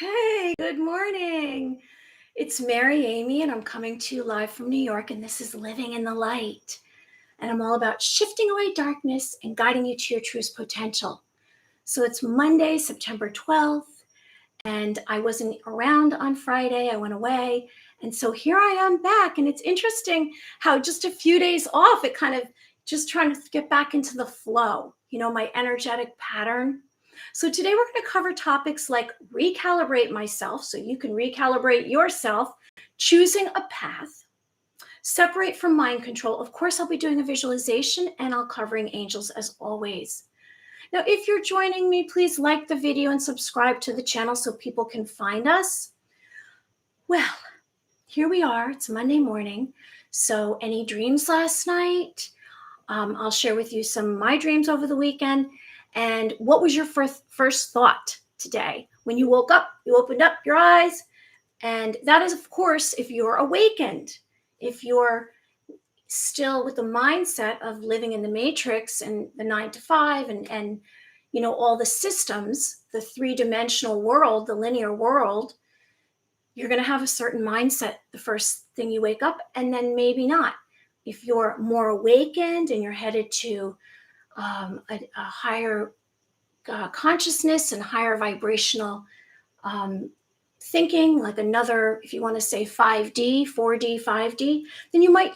Hey, good morning. It's Mary Amy, and I'm coming to you live from New York, and this is Living in the Light. And I'm all about shifting away darkness and guiding you to your truest potential. So it's Monday, September 12th, and I wasn't around on Friday. I went away. And so here I am back. And it's interesting how just a few days off, it kind of just trying to get back into the flow, my energetic pattern. So today we're going to cover topics like recalibrate myself, so you can recalibrate yourself, choosing a path, separate from mind control. Of course, I'll be doing a visualization and I'll covering angels as always. Now, if you're joining me, please like the video and subscribe to the channel so people can find us. Well, here we are. It's Monday morning. So any dreams last night? I'll share with you some of my dreams over the weekend. And what was your first thought today? When you woke up, you opened up your eyes. And that is, of course, if you're awakened. If you're still with the mindset of living in the matrix and the 9 to 5 and all the systems, the three-dimensional world, the linear world, you're going to have a certain mindset the first thing you wake up, and then maybe not. If you're more awakened and you're headed to a higher consciousness and higher vibrational thinking, like another, if you want to say 5D, 4D, 5D, then you might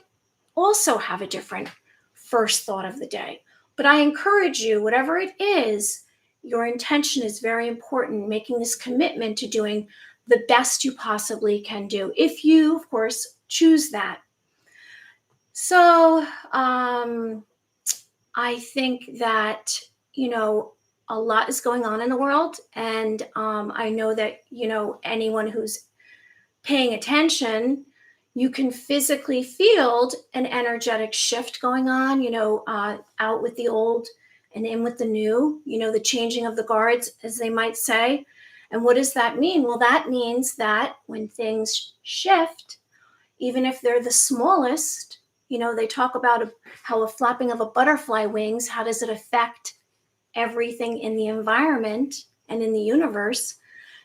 also have a different first thought of the day. But I encourage you, whatever it is, your intention is very important, making this commitment to doing the best you possibly can do, if you, of course, choose that. So I think that, a lot is going on in the world. And I know that, anyone who's paying attention, you can physically feel an energetic shift going on, out with the old and in with the new, the changing of the guards, as they might say. And what does that mean? Well, that means that when things shift, even if they're the smallest, they talk about how a flapping of a butterfly wings, how does it affect everything in the environment and in the universe?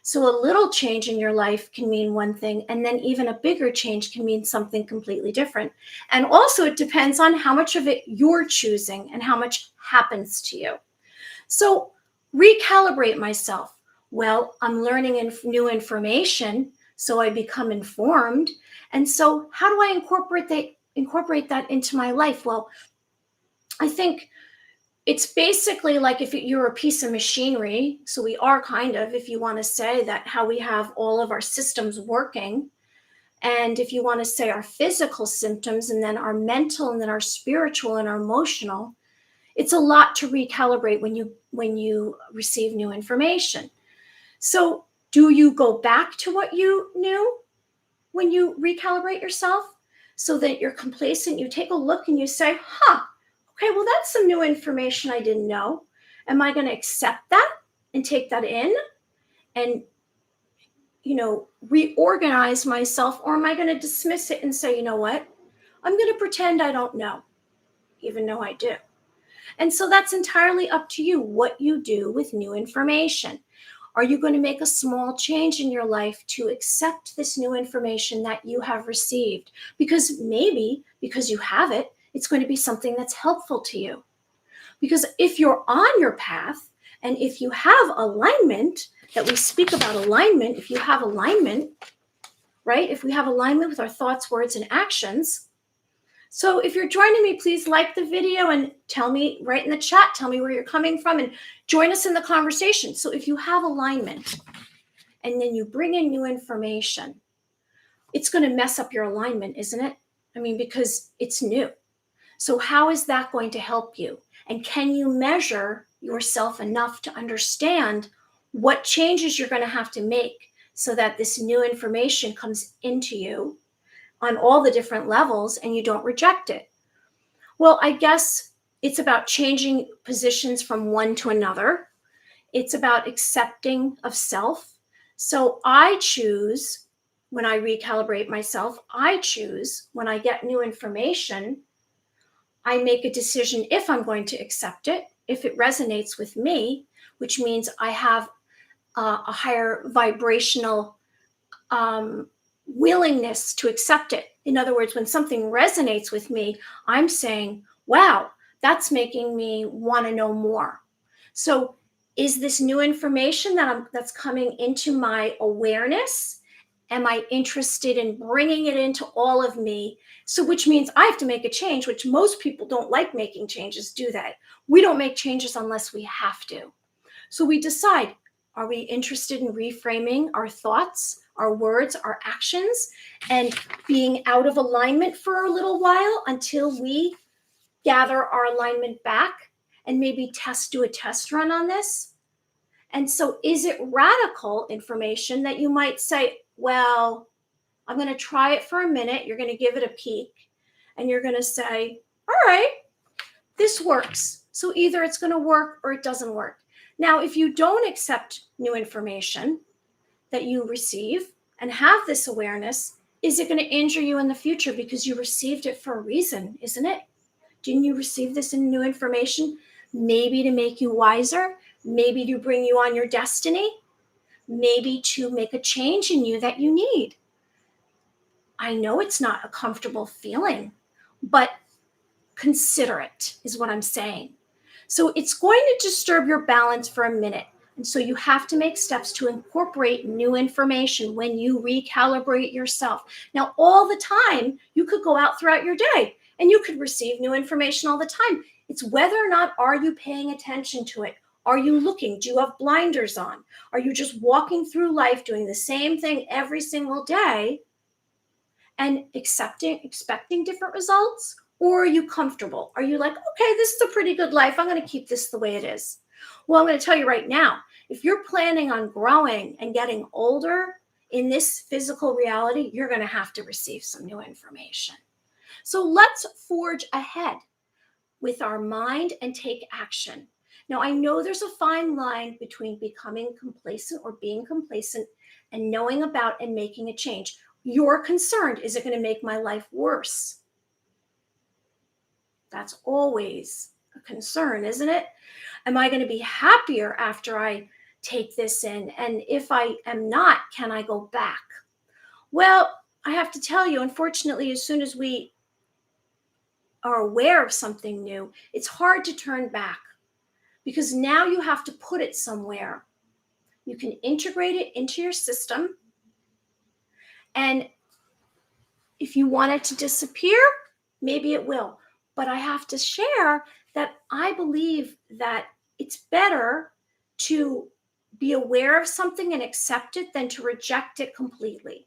So a little change in your life can mean one thing, and then even a bigger change can mean something completely different. And also it depends on how much of it you're choosing and how much happens to you. So recalibrate myself. Well, I'm learning new information, so I become informed. And so how do I incorporate that into my life? Well, I think it's basically like if you're a piece of machinery. So we are kind of, if you want to say that, how we have all of our systems working. And if you want to say our physical symptoms, and then our mental, and then our spiritual and our emotional, it's a lot to recalibrate when you receive new information. So do you go back to what you knew when you recalibrate yourself so that you're complacent? You take a look and you say, okay, well, that's some new information I didn't know. Am I going to accept that and take that in and, reorganize myself? Or am I going to dismiss it and say, you know what? I'm going to pretend I don't know, even though I do. And so that's entirely up to you, what you do with new information. Are you going to make a small change in your life to accept this new information that you have received? Because maybe, because you have it, it's going to be something that's helpful to you. Because if you're on your path, and if you have alignment, that we speak about alignment, if you have alignment, right? If we have alignment with our thoughts, words, and actions. So if you're joining me, please like the video and tell me right in the chat, tell me where you're coming from and join us in the conversation. So if you have alignment and then you bring in new information, it's going to mess up your alignment, isn't it? I mean, because it's new. So how is that going to help you? And can you measure yourself enough to understand what changes you're going to have to make so that this new information comes into you on all the different levels and you don't reject it? Well, I guess it's about changing positions from one to another. It's about accepting of self. So I choose, when I recalibrate myself, I choose when I get new information, I make a decision if I'm going to accept it, if it resonates with me, which means I have a higher vibrational um, willingness to accept it. In other words, when something resonates with me, I'm saying, wow, that's making me want to know more. So, is this new information that's coming into my awareness? Am I interested in bringing it into all of me? So, which means I have to make a change, which most people don't like making changes, do they? We don't make changes unless we have to. So we decide, are we interested in reframing our thoughts, our words, our actions, and being out of alignment for a little while until we gather our alignment back and maybe do a test run on this? And so is it radical information that you might say, well, I'm going to try it for a minute. You're going to give it a peek and you're going to say, all right, this works. So either it's going to work or it doesn't work. Now, if you don't accept new information that you receive and have this awareness, is it going to injure you in the future because you received it for a reason, isn't it? Didn't you receive this in new information? Maybe to make you wiser, maybe to bring you on your destiny, maybe to make a change in you that you need. I know it's not a comfortable feeling, but consider it, is what I'm saying. So it's going to disturb your balance for a minute. And so you have to make steps to incorporate new information when you recalibrate yourself. Now, all the time, you could go out throughout your day and you could receive new information all the time. It's whether or not are you paying attention to it? Are you looking? Do you have blinders on? Are you just walking through life doing the same thing every single day and expecting different results? Or are you comfortable? Are you like, okay, this is a pretty good life. I'm going to keep this the way it is. Well, I'm going to tell you right now, if you're planning on growing and getting older in this physical reality, you're going to have to receive some new information. So let's forge ahead with our mind and take action. Now, I know there's a fine line between becoming complacent or being complacent and knowing about and making a change. You're concerned, is it going to make my life worse? That's always a concern, isn't it? Am I going to be happier after I take this in? And if I am not, can I go back? Well, I have to tell you, unfortunately, as soon as we are aware of something new, it's hard to turn back because now you have to put it somewhere. You can integrate it into your system. And if you want it to disappear, maybe it will. But I have to share that I believe that it's better to be aware of something and accept it than to reject it completely.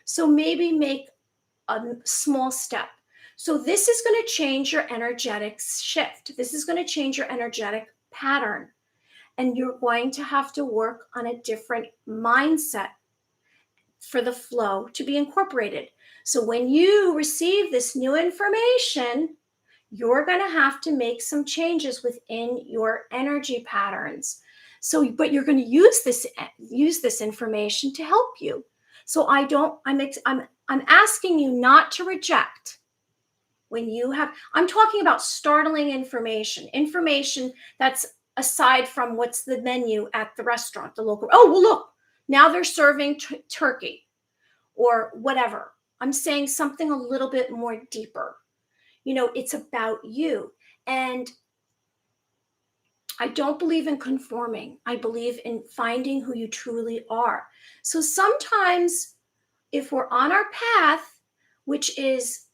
So maybe make a small step. So this is going to change your energetic shift. This is going to change your energetic pattern. And you're going to have to work on a different mindset for the flow to be incorporated. So when you receive this new information, you're going to have to make some changes within your energy patterns. So, but you're going to use this information to help you. So I'm asking you not to reject when you have, I'm talking about startling information that's aside from what's the menu at the restaurant, the local, oh, well, look, now they're serving turkey or whatever. I'm saying something a little bit more deeper. You know, it's about you. And I don't believe in conforming. I believe in finding who you truly are. So sometimes if we're on our path, which is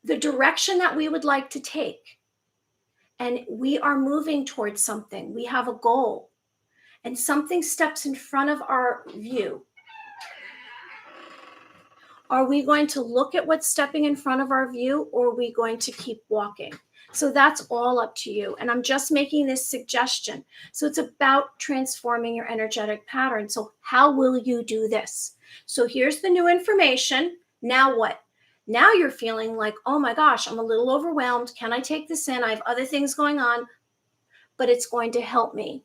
the direction that we would like to take, and we are moving towards something, we have a goal, and something steps in front of our view, are we going to look at what's stepping in front of our view, or are we going to keep walking? So that's all up to you. And I'm just making this suggestion. So it's about transforming your energetic pattern. So how will you do this? So here's the new information. Now what? Now you're feeling like, oh my gosh, I'm a little overwhelmed. Can I take this in? I have other things going on, but it's going to help me.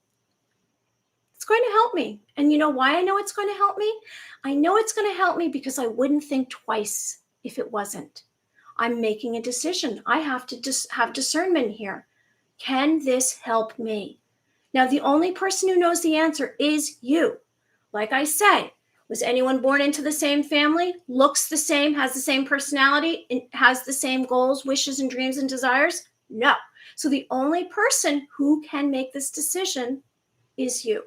It's going to help me. And you know why I know it's going to help me? I know it's going to help me because I wouldn't think twice if it wasn't. I'm making a decision. I have to just have discernment here. Can this help me? Now, the only person who knows the answer is you. Like I say, was anyone born into the same family, looks the same, has the same personality, and has the same goals, wishes, and dreams and desires? No. So the only person who can make this decision is you.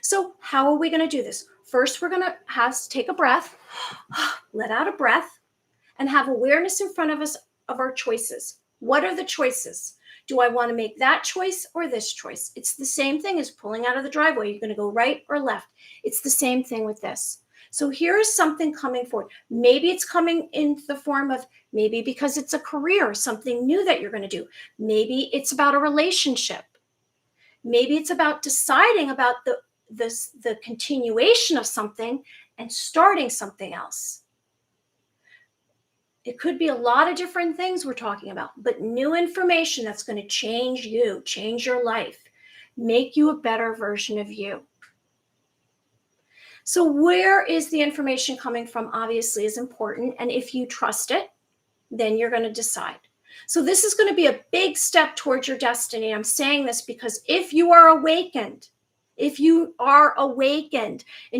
So how are we going to do this? First, we're going to have to take a breath, let out a breath, and have awareness in front of us of our choices. What are the choices? Do I want to make that choice or this choice? It's the same thing as pulling out of the driveway. You're going to go right or left. It's the same thing with this. So here is something coming forward. Maybe it's coming in the form of, maybe because it's a career, something new that you're going to do. Maybe it's about a relationship. Maybe it's about deciding about the continuation of something and starting something else. It could be a lot of different things we're talking about, but new information that's going to change you, change your life, make you a better version of you. So where is the information coming from obviously is important. And if you trust it, then you're going to decide. So this is going to be a big step towards your destiny. I'm saying this because if you are awakened, in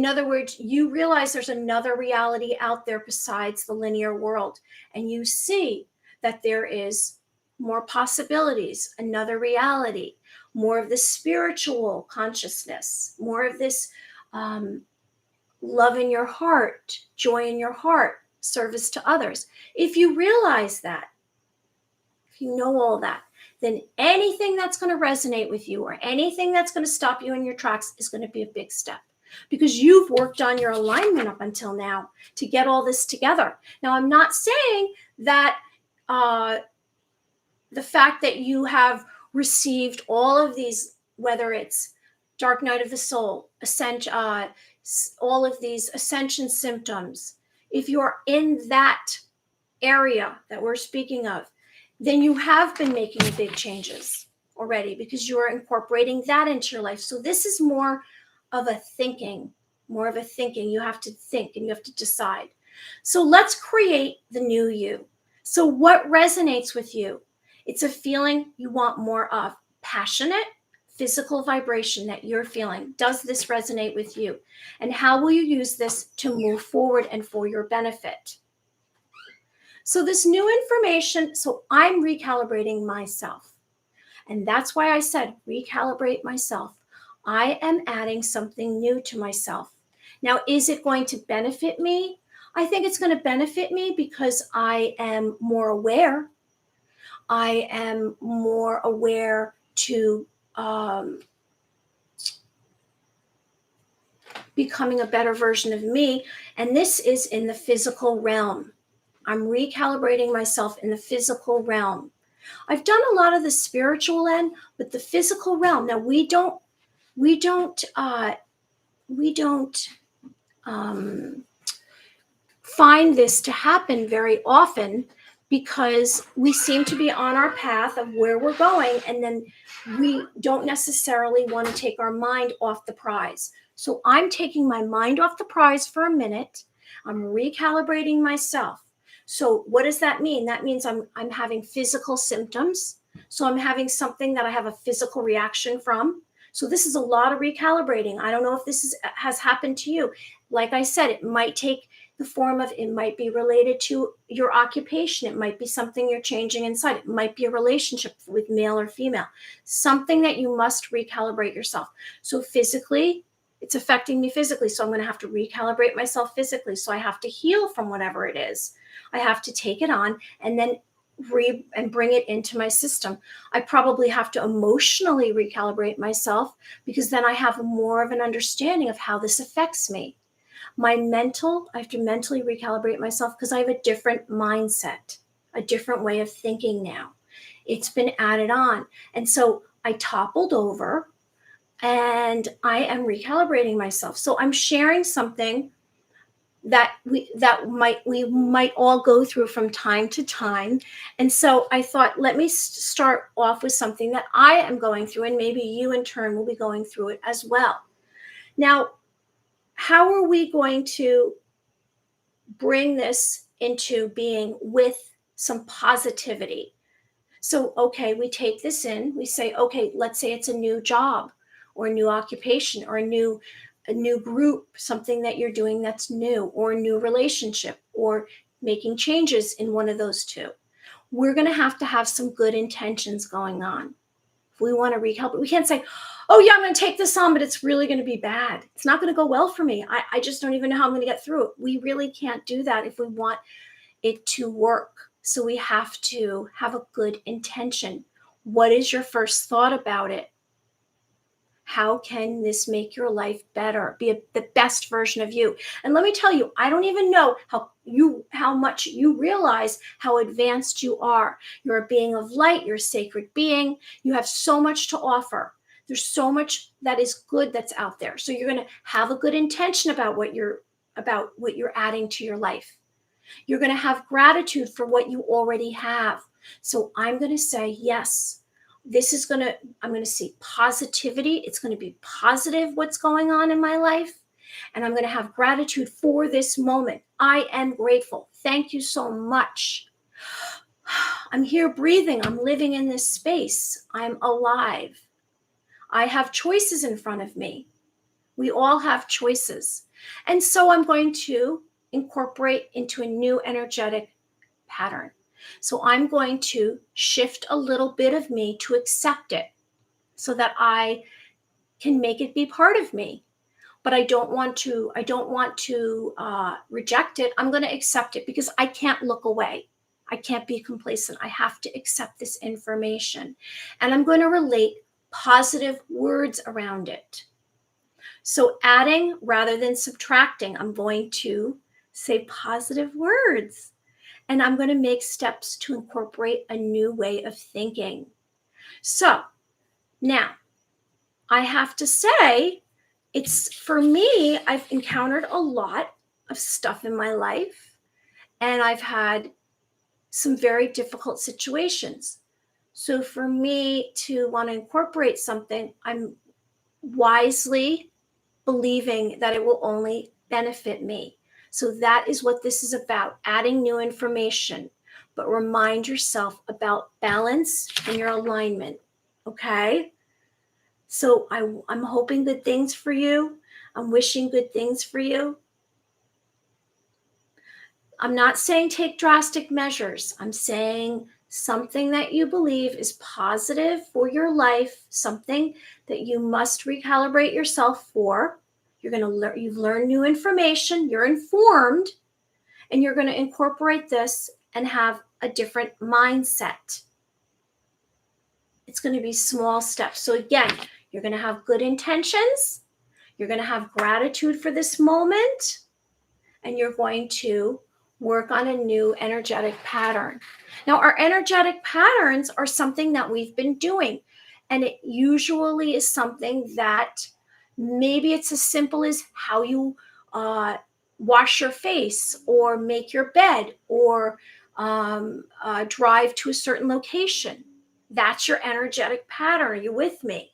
other words, you realize there's another reality out there besides the linear world, and you see that there is more possibilities, another reality, more of this spiritual consciousness, more of this love in your heart, joy in your heart, service to others. If you realize that, if you know all that, then anything that's going to resonate with you or anything that's going to stop you in your tracks is going to be a big step, because you've worked on your alignment up until now to get all this together. Now, I'm not saying that the fact that you have received all of these, whether it's dark night of the soul, all of these ascension symptoms, if you're in that area that we're speaking of, then you have been making big changes already because you're incorporating that into your life. So this is more of a thinking. You have to think and you have to decide. So let's create the new you. So what resonates with you? It's a feeling you want more of. Passionate, physical vibration that you're feeling. Does this resonate with you? And how will you use this to move forward and for your benefit? So this new information, so I'm recalibrating myself. And that's why I said recalibrate myself. I am adding something new to myself. Now, is it going to benefit me? I think it's going to benefit me because I am more aware. I am more aware to becoming a better version of me. And this is in the physical realm. I'm recalibrating myself in the physical realm. I've done a lot of the spiritual end, but the physical realm. Now we don't find this to happen very often because we seem to be on our path of where we're going, and then we don't necessarily want to take our mind off the prize. So I'm taking my mind off the prize for a minute. I'm recalibrating myself. So what does that mean? That means I'm having physical symptoms. So I'm having something that I have a physical reaction from. So this is a lot of recalibrating. I don't know if this has happened to you. Like I said, it might take the form of, it might be related to your occupation. It might be something you're changing inside. It might be a relationship with male or female, something that you must recalibrate yourself. So physically, it's affecting me physically. So I'm going to have to recalibrate myself physically. So I have to heal from whatever it is. I have to take it on and then bring it into my system. I probably have to emotionally recalibrate myself because then I have more of an understanding of how this affects me. I have to mentally recalibrate myself because I have a different mindset, a different way of thinking now. It's been added on. And so I toppled over and I am recalibrating myself. So I'm sharing something that we might all go through from time to time. And so I thought, let me start off with something that I am going through, and maybe you in turn will be going through it as well. Now, how are we going to bring this into being with some positivity? So, okay, we take this in, we say, okay, let's say it's a new job or a new occupation, or a new group, something that you're doing that's new, or a new relationship, or making changes in one of those two. We're going to have some good intentions going on. If we want to recalibrate, we can't say, oh yeah, I'm going to take this on, but it's really going to be bad. It's not going to go well for me. I just don't even know how I'm going to get through it. We really can't do that if we want it to work. So we have to have a good intention. What is your first thought about it? How can this make your life better? Be the best version of you. And let me tell you, I don't even know how much you realize how advanced you are. You're a being of light. You're a sacred being. You have so much to offer. There's so much that is good that's out there. So you're going to have a good intention about what you're adding to your life. You're going to have gratitude for what you already have. So I'm going to say, yes, I'm going to see positivity. It's going to be positive what's going on in my life. And I'm going to have gratitude for this moment. I am grateful. Thank you so much. I'm here breathing. I'm living in this space. I'm alive. I have choices in front of me. We all have choices. And so I'm going to incorporate into a new energetic pattern. So I'm going to shift a little bit of me to accept it so that I can make it be part of me. But I don't want to reject it. I'm going to accept it because I can't look away. I can't be complacent. I have to accept this information. And I'm going to relate positive words around it. So adding rather than subtracting, I'm going to say positive words. And I'm going to make steps to incorporate a new way of thinking. So now I have to say, for me, I've encountered a lot of stuff in my life, and I've had some very difficult situations. So for me to want to incorporate something, I'm wisely believing that it will only benefit me. So that is what this is about, adding new information. But remind yourself about balance and your alignment, okay? So I'm hoping good things for you. I'm wishing good things for you. I'm not saying take drastic measures. I'm saying something that you believe is positive for your life, something that you must recalibrate yourself for. You've learned new information, you're informed, and you're going to incorporate this and have a different mindset. It's going to be small steps. So again, you're going to have good intentions, you're going to have gratitude for this moment, and you're going to work on a new energetic pattern. Now, our energetic patterns are something that we've been doing, and it usually is something that maybe it's as simple as how you wash your face, or make your bed, or drive to a certain location. That's your energetic pattern. Are you with me?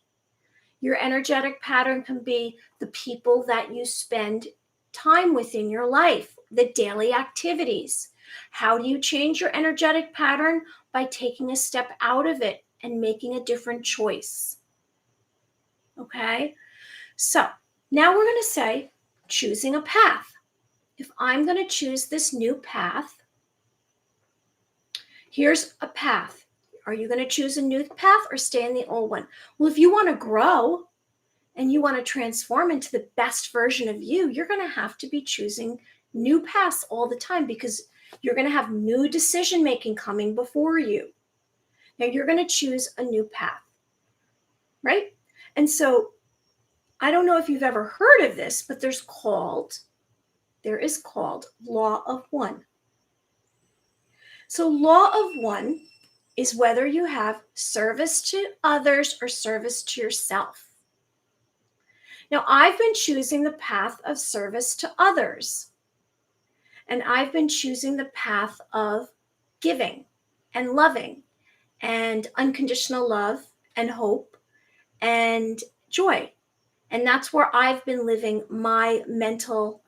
Your energetic pattern can be the people that you spend time with in your life, the daily activities. How do you change your energetic pattern? By taking a step out of it and making a different choice. Okay? So now we're going to say choosing a path. If I'm going to choose this new path, here's a path. Are you going to choose a new path or stay in the old one? Well, if you want to grow and you want to transform into the best version of you, you're going to have to be choosing new paths all the time, because you're going to have new decision making coming before you. Now you're going to choose a new path, right? And so I don't know if you've ever heard of this, but there is called law of one. So law of one is whether you have service to others or service to yourself. Now, I've been choosing the path of service to others, and I've been choosing the path of giving and loving and unconditional love and hope and joy. And that's where I've been living my mentally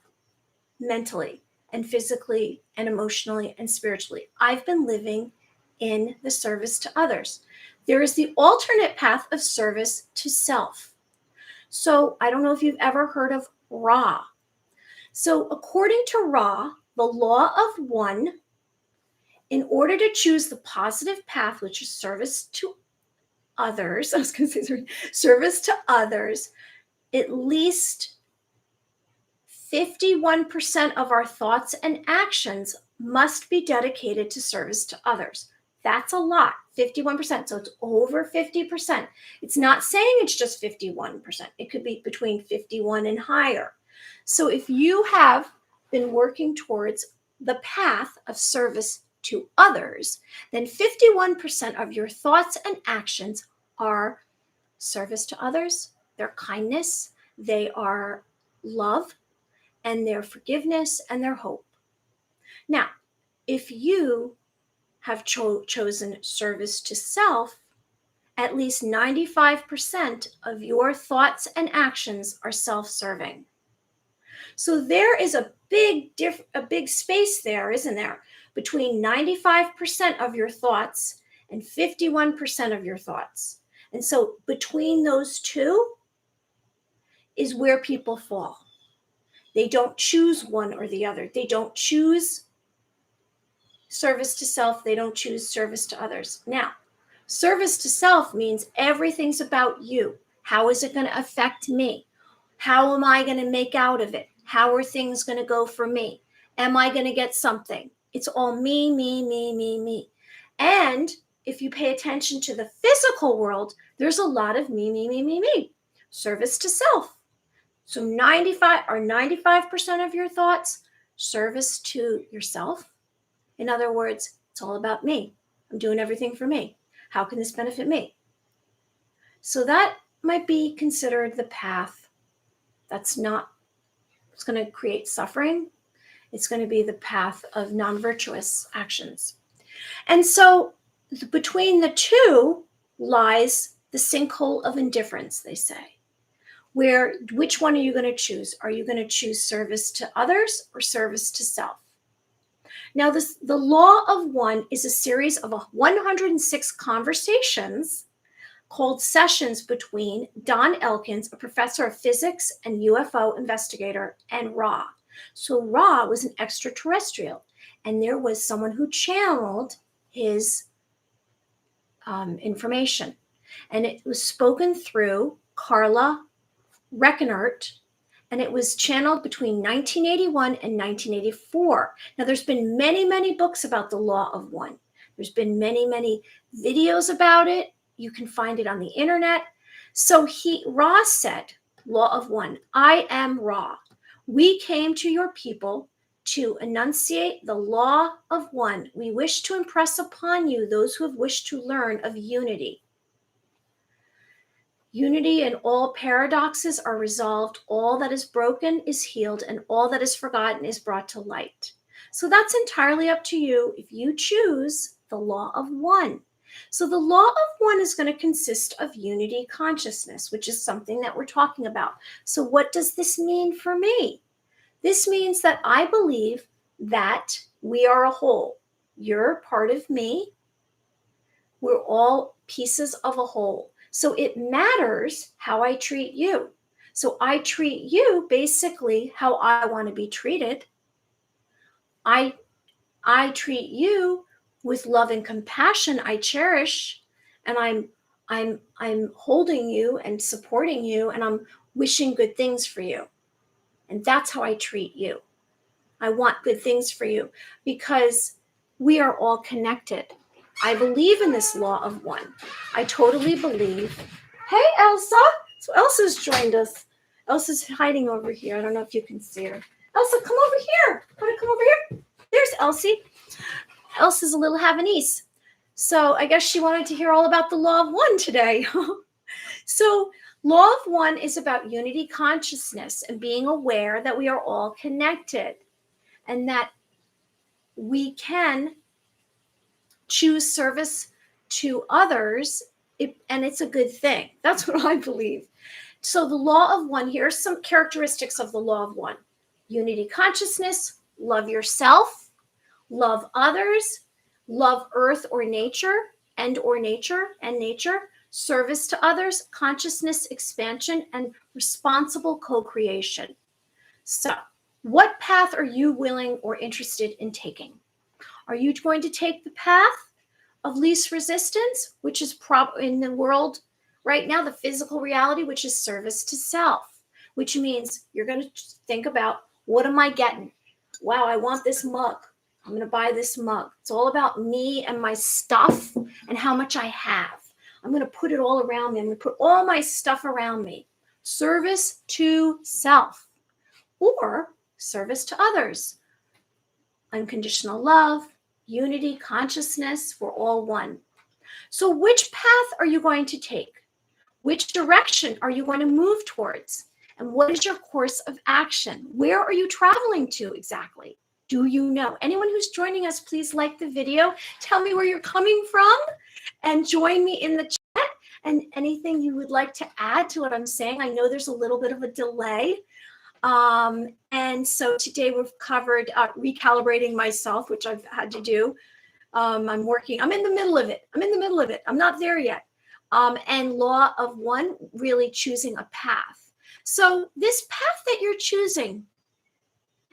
and physically and emotionally and spiritually. I've been living in the service to others. There is the alternate path of service to self. So I don't know if you've ever heard of Ra. So according to Ra, the law of one, in order to choose the positive path, which is service to others, I was going to say sorry, service to others, at least 51% of our thoughts and actions must be dedicated to service to others. That's a lot, 51%. So it's over 50%. It's not saying it's just 51%. It could be between 51 and higher. So if you have been working towards the path of service to others, then 51% of your thoughts and actions are service to others, their kindness, they are love, and their forgiveness and their hope. Now, if you have chosen service to self, at least 95% of your thoughts and actions are self-serving. So there is a big space there, isn't there, between 95% of your thoughts and 51% of your thoughts. And so between those two is where people fall. They don't choose one or the other. They don't choose service to self. They don't choose service to others. Now, service to self means everything's about you. How is it going to affect me? How am I going to make out of it? How are things going to go for me? Am I going to get something? It's all me, me, me, me, me. And if you pay attention to the physical world, there's a lot of me, me, me, me, me. Service to self. So 95% of your thoughts, service to yourself. In other words, it's all about me. I'm doing everything for me. How can this benefit me? So that might be considered the path that's not, it's going to create suffering. It's going to be the path of non-virtuous actions. And so between the two lies the sinkhole of indifference, they say. Which one are you going to choose? Are you going to choose service to others or service to self? Now, the law of one is a series of 106 conversations called sessions between Don Elkins, a professor of physics and UFO investigator, and Ra. So Ra was an extraterrestrial, and there was someone who channeled his information. And it was spoken through Carla Reichenert, and it was channeled between 1981 and 1984. Now, there's been many, many books about the law of one. There's been many, many videos about it. You can find it on the internet. So Ra said, law of one, I am Ra. We came to your people to enunciate the law of one. We wish to impress upon you those who have wished to learn of unity. Unity and all paradoxes are resolved. All that is broken is healed, and all that is forgotten is brought to light. So that's entirely up to you if you choose the law of one. So the law of one is going to consist of unity consciousness, which is something that we're talking about. So what does this mean for me? This means that I believe that we are a whole. You're part of me. We're all pieces of a whole. So it matters how I treat you. So I treat you basically how I want to be treated. I treat you with love and compassion. I cherish, and I'm holding you and supporting you, and I'm wishing good things for you. And that's how I treat you. I want good things for you because we are all connected. I believe in this law of one. I totally believe. Hey, Elsa. So Elsa's joined us. Elsa's hiding over here. I don't know if you can see her. Elsa, come over here. Want to come over here? There's Elsie. Elsa's a little Havanese. So I guess she wanted to hear all about the law of one today. So law of one is about unity consciousness and being aware that we are all connected and that we can choose service to others, and it's a good thing. That's what I believe. So the law of one, here are some characteristics of the law of one. Unity consciousness, love yourself, love others, love earth or nature, and nature. service to others, consciousness expansion, and responsible co-creation. So, what path are you willing or interested in taking? Are you going to take the path of least resistance, which is in the world right now, the physical reality, which is service to self, which means you're going to think about, what am I getting? Wow, I want this mug. I'm going to buy this mug. It's all about me and my stuff and how much I have. I'm going to put it all around me. I'm going to put all my stuff around me. Service to self or service to others. Unconditional love, unity, consciousness, we're all one. So which path are you going to take? Which direction are you going to move towards? And what is your course of action? Where are you traveling to exactly? Do you know? Anyone who's joining us, please like the video. Tell me where you're coming from and join me in the chat. And anything you would like to add to what I'm saying. I know there's a little bit of a delay. And so today we've covered recalibrating myself, which I've had to do. I'm in the middle of it. I'm not there yet. And law of one, really choosing a path. So this path that you're choosing,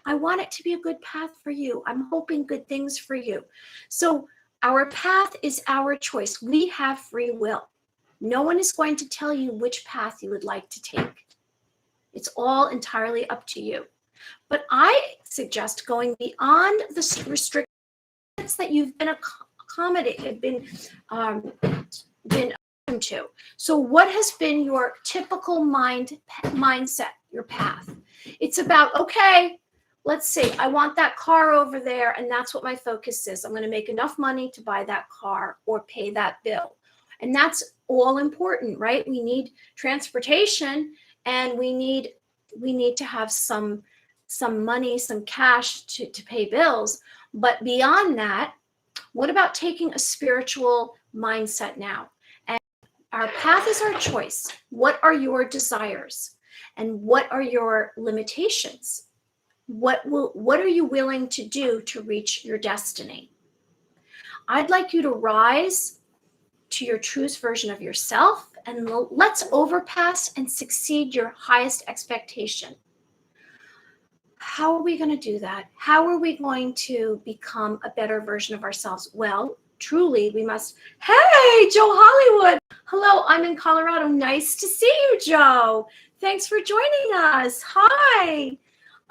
I want it to be a good path for you. I'm hoping good things for you. So our path is our choice. We have free will. No one is going to tell you which path you would like to take. It's all entirely up to you. But I suggest going beyond the restrictions that you've been accommodated, been accustomed to. So what has been your typical mindset, your path? It's about, okay, let's see, I want that car over there, and that's what my focus is. I'm going to make enough money to buy that car or pay that bill. And that's all important, right? We need transportation, and we need to have some money, some cash to pay bills. But beyond that, what about taking a spiritual mindset now? And our path is our choice. What are your desires? And what are your limitations? What are you willing to do to reach your destiny? I'd like you to rise to your truest version of yourself, and let's overpass and succeed your highest expectation. How are we going to do that? How are we going to become a better version of ourselves? Well, truly, we must. Hey, Joe Hollywood. Hello, I'm in Colorado. Nice to see you, Joe. Thanks for joining us. Hi,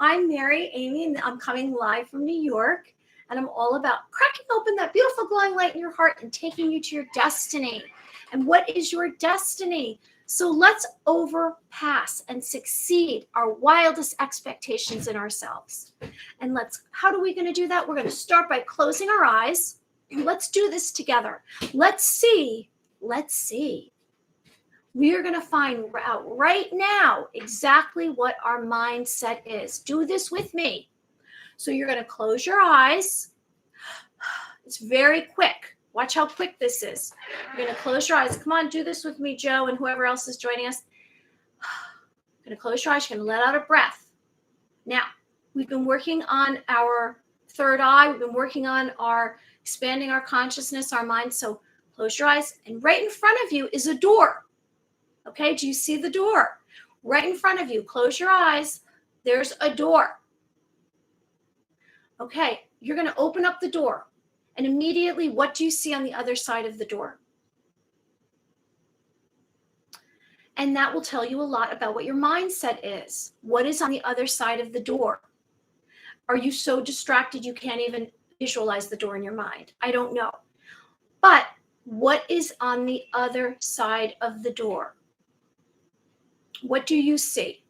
I'm Mary Amy, and I'm coming live from New York. And I'm all about cracking open that beautiful glowing light in your heart and taking you to your destiny. And what is your destiny? So let's overpass and succeed our wildest expectations in ourselves. And how are we going to do that? We're going to start by closing our eyes. Let's do this together. Let's see. We are going to find out right now exactly what our mindset is. Do this with me. So you're going to close your eyes. It's very quick. Watch how quick this is. You're going to close your eyes. Come on, do this with me, Joe, and whoever else is joining us. You're going to close your eyes. You're going to let out a breath. Now, we've been working on our third eye. We've been working on expanding our consciousness, our mind. So close your eyes. And right in front of you is a door. Okay, do you see the door? Right in front of you. Close your eyes. There's a door. Okay, you're going to open up the door. And immediately, what do you see on the other side of the door? And that will tell you a lot about what your mindset is. What is on the other side of the door? Are you so distracted you can't even visualize the door in your mind? I don't know. But what is on the other side of the door? What do you see?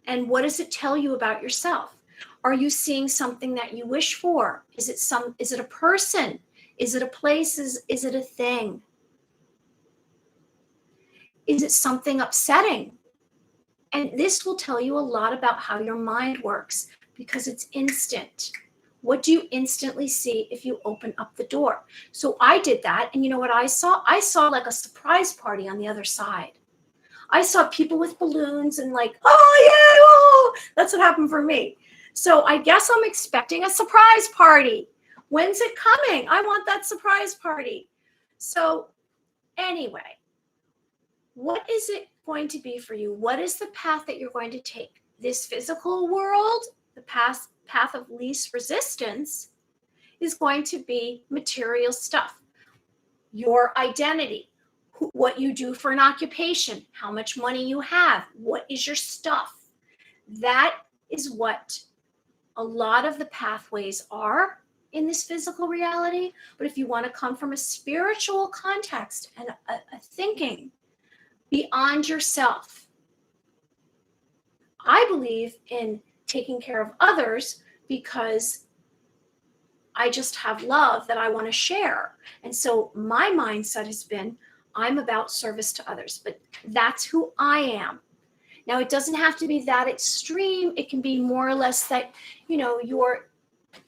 And what does it tell you about yourself? Are you seeing something that you wish for? Is it a person? Is it a place? Is it a thing? Is it something upsetting? And this will tell you a lot about how your mind works because it's instant. What do you instantly see if you open up the door? So I did that, and you know what I saw? I saw like a surprise party on the other side. I saw people with balloons and like, oh yeah, oh! That's what happened for me. So I guess I'm expecting a surprise party. When's it coming? I want that surprise party. So Anyway, what is it going to be for you? What is the path that you're going to take? This physical world, the path of least resistance, is going to be material stuff. Your identity, what you do for an occupation, how much money you have, what is your stuff. That is what a lot of the pathways are in this physical reality. But if you want to come from a spiritual context and a thinking beyond yourself, I believe in taking care of others because I just have love that I want to share. And so my mindset has been, I'm about service to others, but that's who I am. Now, it doesn't have to be that extreme. It can be more or less that, you're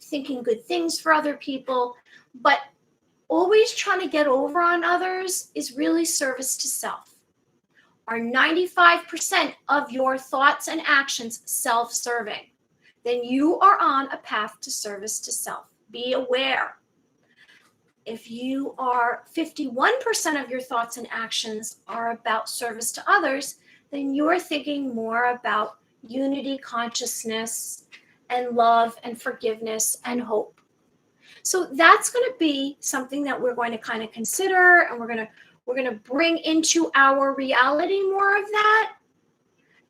thinking good things for other people, but always trying to get over on others is really service to self. Are 95% of your thoughts and actions self-serving? Then you are on a path to service to self. Be aware. If you are 51% of your thoughts and actions are about service to others, then you're thinking more about unity consciousness and love and forgiveness and hope. So that's going to be something that we're going to kind of consider, and we're going to bring into our reality more of that.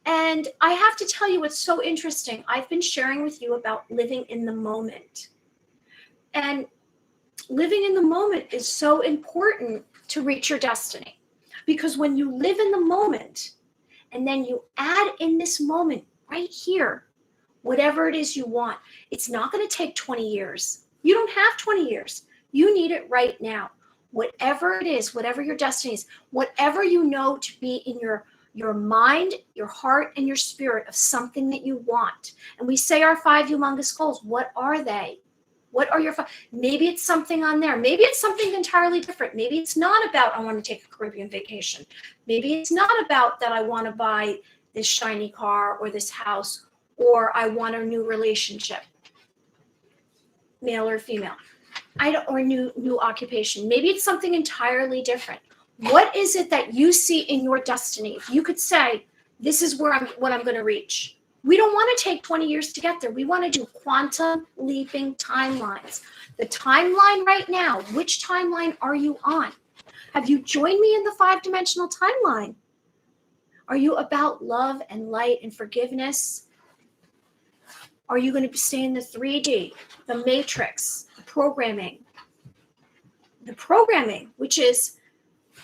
And I have to tell you what's so interesting. I've been sharing with you about living in the moment. And living in the moment is so important to reach your destiny. Because when you live in the moment, and then you add in this moment right here, whatever it is you want, it's not going to take 20 years. You don't have 20 years. You need it right now. Whatever it is, whatever your destiny is, whatever you know to be in your mind, your heart, and your spirit of something that you want. And we say our 5 humongous goals. What are they? What are your five? Maybe it's something on there. Maybe it's something entirely different. Maybe it's not about I want to take a Caribbean vacation. Maybe it's not about that I want to buy this shiny car or this house, or I want a new relationship, male or female, or new occupation. Maybe it's something entirely different. What is it that you see in your destiny? If you could say, this is what I'm going to reach. We don't want to take 20 years to get there. We want to do quantum leaping timelines. The timeline right now, which timeline are you on? Have you joined me in the 5-dimensional timeline? Are you about love and light and forgiveness? Are you going to stay in the 3D, the matrix, the programming? The programming, which is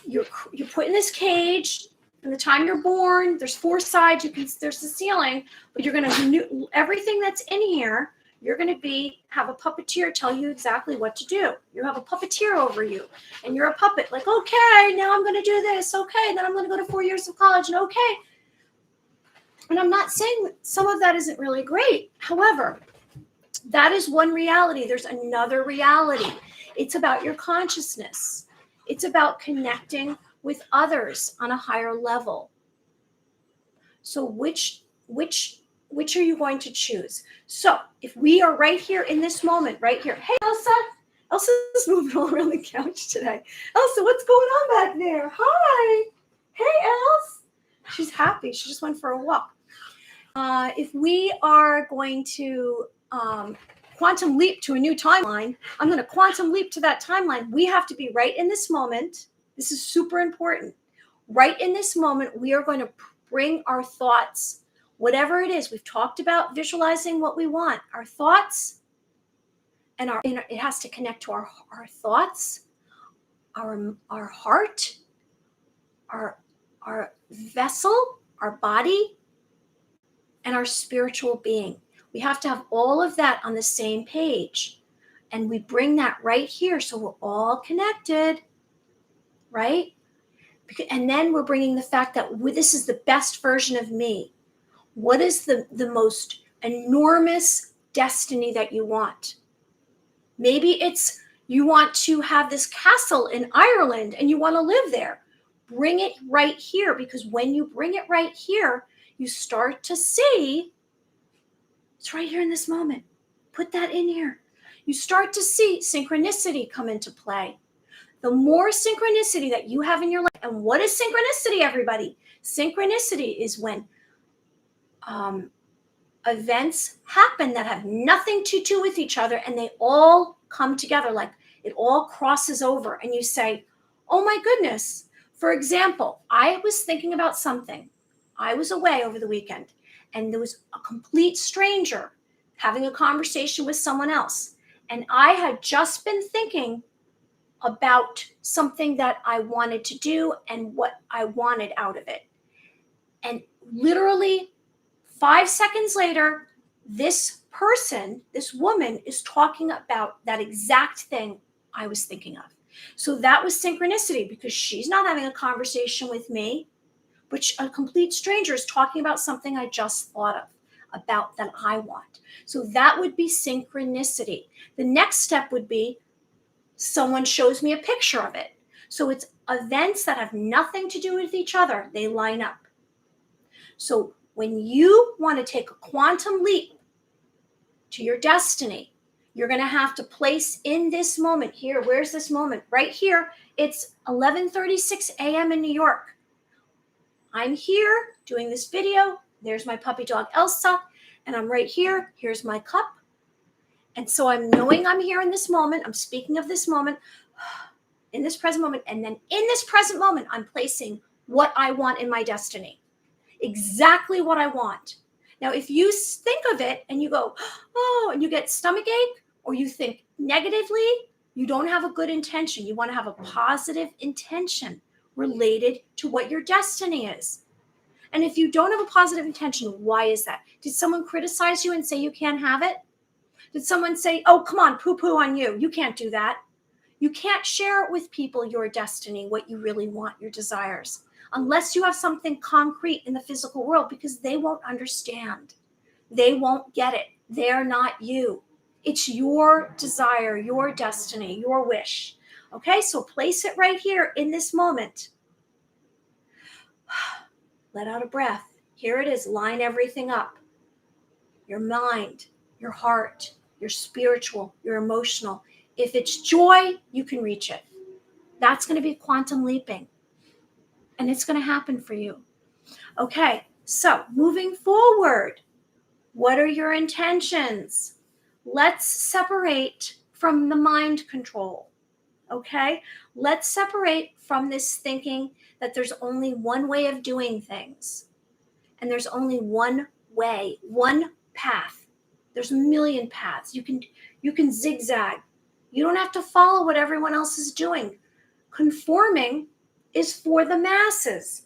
you're put in this cage. From the time you're born, there's 4 sides. There's the ceiling, but you're going to everything that's in here. You're going to have a puppeteer tell you exactly what to do. You have a puppeteer over you, and you're a puppet. Like, okay, now I'm going to do this. Okay, then I'm going to go to 4 years of college, and okay. And I'm not saying some of that isn't really great. However, that is one reality. There's another reality. It's about your consciousness. It's about connecting with others on a higher level. So which are you going to choose? So if we are right here in this moment, right here. Hey, Elsa. Elsa's moving all around the couch today. Elsa, what's going on back there? Hi. Hey, Els. She's happy. She just went for a walk. If we are going to quantum leap to a new timeline, I'm going to quantum leap to that timeline. We have to be right in this moment. This is super important. Right in this moment, we are going to bring our thoughts, whatever it is. We've talked about visualizing what we want. Our thoughts, and it has to connect to our thoughts, our heart, our vessel, our body, and our spiritual being. We have to have all of that on the same page. And we bring that right here so we're all connected. Right? And then we're bringing the fact that this is the best version of me. What is the most enormous destiny that you want? Maybe it's you want to have this castle in Ireland and you want to live there. Bring it right here, because when you bring it right here, you start to see it's right here in this moment. Put that in here. You start to see synchronicity come into play. The more synchronicity that you have in your life. And what is synchronicity, everybody? Synchronicity is when events happen that have nothing to do with each other, and they all come together, like it all crosses over, and you say, oh my goodness. For example, I was thinking about something. I was away over the weekend, and there was a complete stranger having a conversation with someone else. And I had just been thinking about something that I wanted to do and what I wanted out of it. And literally 5 seconds later, this person, this woman, is talking about that exact thing I was thinking of. So that was synchronicity, because she's not having a conversation with me, but a complete stranger is talking about something I just thought of about that I want. So that would be synchronicity. The next step would be someone shows me a picture of it. So it's events that have nothing to do with each other. They line up. So when you want to take a quantum leap to your destiny, you're going to have to place in this moment here. Where's this moment? Right here. It's 11:36 a.m. in New York. I'm here doing this video. There's my puppy dog Elsa, and I'm right here. Here's my cup. And so I'm knowing I'm here in this moment. I'm speaking of this moment, in this present moment. And then in this present moment, I'm placing what I want in my destiny. Exactly what I want. Now, if you think of it and you go, oh, and you get stomach ache, or you think negatively, you don't have a good intention. You want to have a positive intention related to what your destiny is. And if you don't have a positive intention, why is that? Did someone criticize you and say you can't have it? Did someone say, oh, come on, poo-poo on you. You can't do that. You can't share with people your destiny, what you really want, your desires, unless you have something concrete in the physical world, because they won't understand. They won't get it. They're not you. It's your desire, your destiny, your wish. Okay, so place it right here in this moment. Let out a breath. Here it is. Line everything up. Your mind, your heart, your spiritual, your emotional. If it's joy, you can reach it. That's going to be quantum leaping. And it's going to happen for you. Okay, so moving forward, what are your intentions? Let's separate from the mind control. Okay, let's separate from this thinking that there's only one way of doing things. And there's only one way, one path. There's a million paths. You can zigzag. You don't have to follow what everyone else is doing. Conforming is for the masses.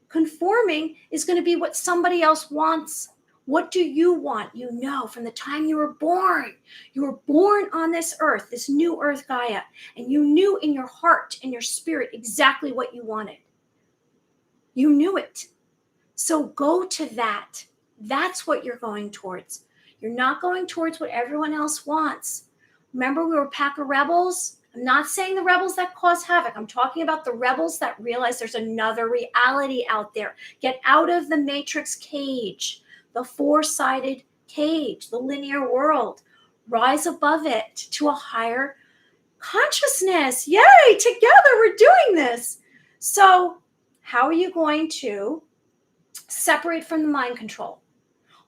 Conforming is going to be what somebody else wants. What do you want? You know, from the time you were born on this earth, this new earth Gaia, and you knew in your heart and your spirit exactly what you wanted. You knew it. So go to that. That's what you're going towards. You're not going towards what everyone else wants. Remember, we were a pack of rebels? I'm not saying the rebels that cause havoc. I'm talking about the rebels that realize there's another reality out there. Get out of the matrix cage, the four-sided cage, the linear world. Rise above it to a higher consciousness. Yay, together we're doing this. So how are you going to separate from the mind control?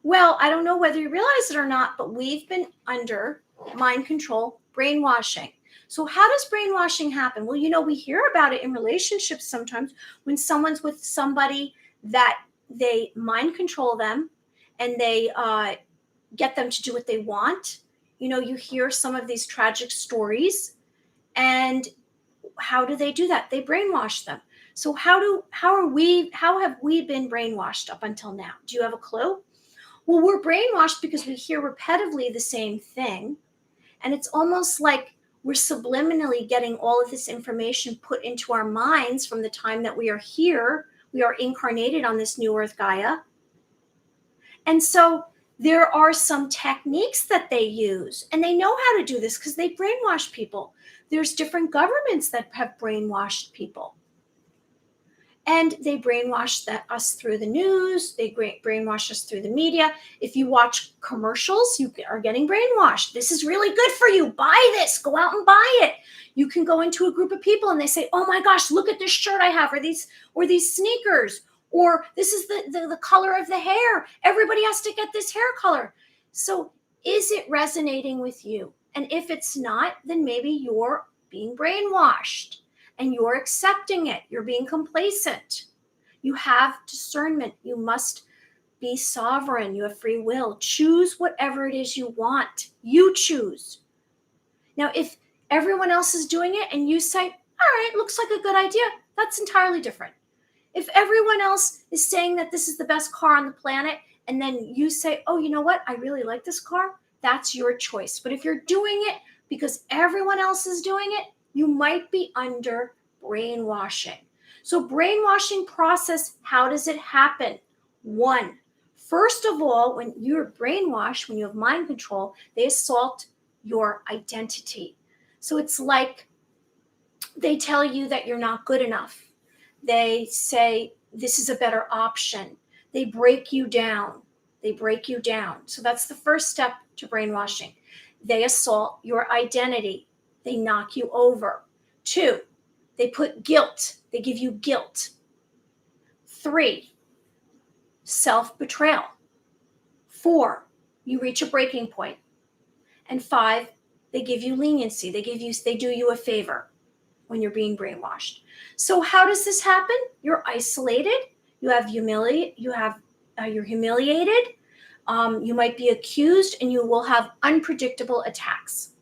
Well, I don't know whether you realize it or not, but we've been under mind control, brainwashing. So how does brainwashing happen? Well, we hear about it in relationships sometimes when someone's with somebody that they mind control them and they get them to do what they want. You hear some of these tragic stories, and how do they do that? They brainwash them. So how have we been brainwashed up until now? Do you have a clue? Well, we're brainwashed because we hear repetitively the same thing. And it's almost like we're subliminally getting all of this information put into our minds from the time that we are here. We are incarnated on this new earth Gaia. And so there are some techniques that they use, and they know how to do this because they brainwash people. There's different governments that have brainwashed people. And they brainwash us through the news. They brainwash us through the media. If you watch commercials, you are getting brainwashed. This is really good for you. Buy this. Go out and buy it. You can go into a group of people and they say, "Oh my gosh, look at this shirt I have, or these sneakers, or this is the color of the hair. Everybody has to get this hair color." So is it resonating with you? And if it's not, then maybe you're being brainwashed and you're accepting it. You're being complacent. You have discernment. You must be sovereign. You have free will. Choose whatever it is you want. You choose. Now, if everyone else is doing it and you say, "All right, looks like a good idea," that's entirely different. If everyone else is saying that this is the best car on the planet, and then you say, "Oh, you know what? I really like this car," that's your choice. But if you're doing it because everyone else is doing it, you might be under brainwashing. So brainwashing process, how does it happen? One, first of all, when you're brainwashed, when you have mind control, they assault your identity. So it's like they tell you that you're not good enough. They say this is a better option. They break you down. They break you down. So that's the first step to brainwashing. They assault your identity. They knock you over. 2, they put guilt. They give you guilt. 3, self-betrayal. 4, you reach a breaking point. And 5, they give you leniency. They do you a favor when you're being brainwashed. So how does this happen? You're isolated. You're humiliated. You might be accused, and you will have unpredictable attacks.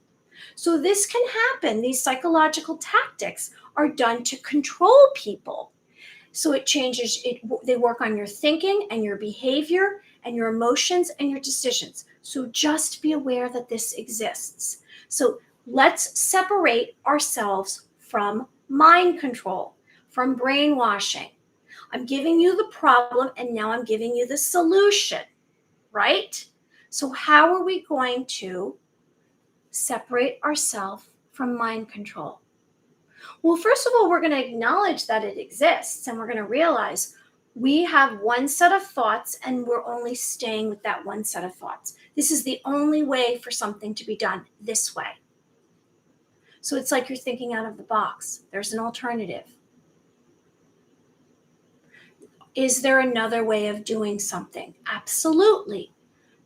So this can happen. These psychological tactics are done to control people. So it changes. They work on your thinking and your behavior and your emotions and your decisions. So just be aware that this exists. So let's separate ourselves from mind control, from brainwashing. I'm giving you the problem, and now I'm giving you the solution, right? So how are we going to separate ourselves from mind control? Well, first of all, we're going to acknowledge that it exists, and we're going to realize we have one set of thoughts, and we're only staying with that one set of thoughts. This is the only way for something to be done this way. So it's like you're thinking out of the box. There's an alternative. Is there another way of doing something? Absolutely.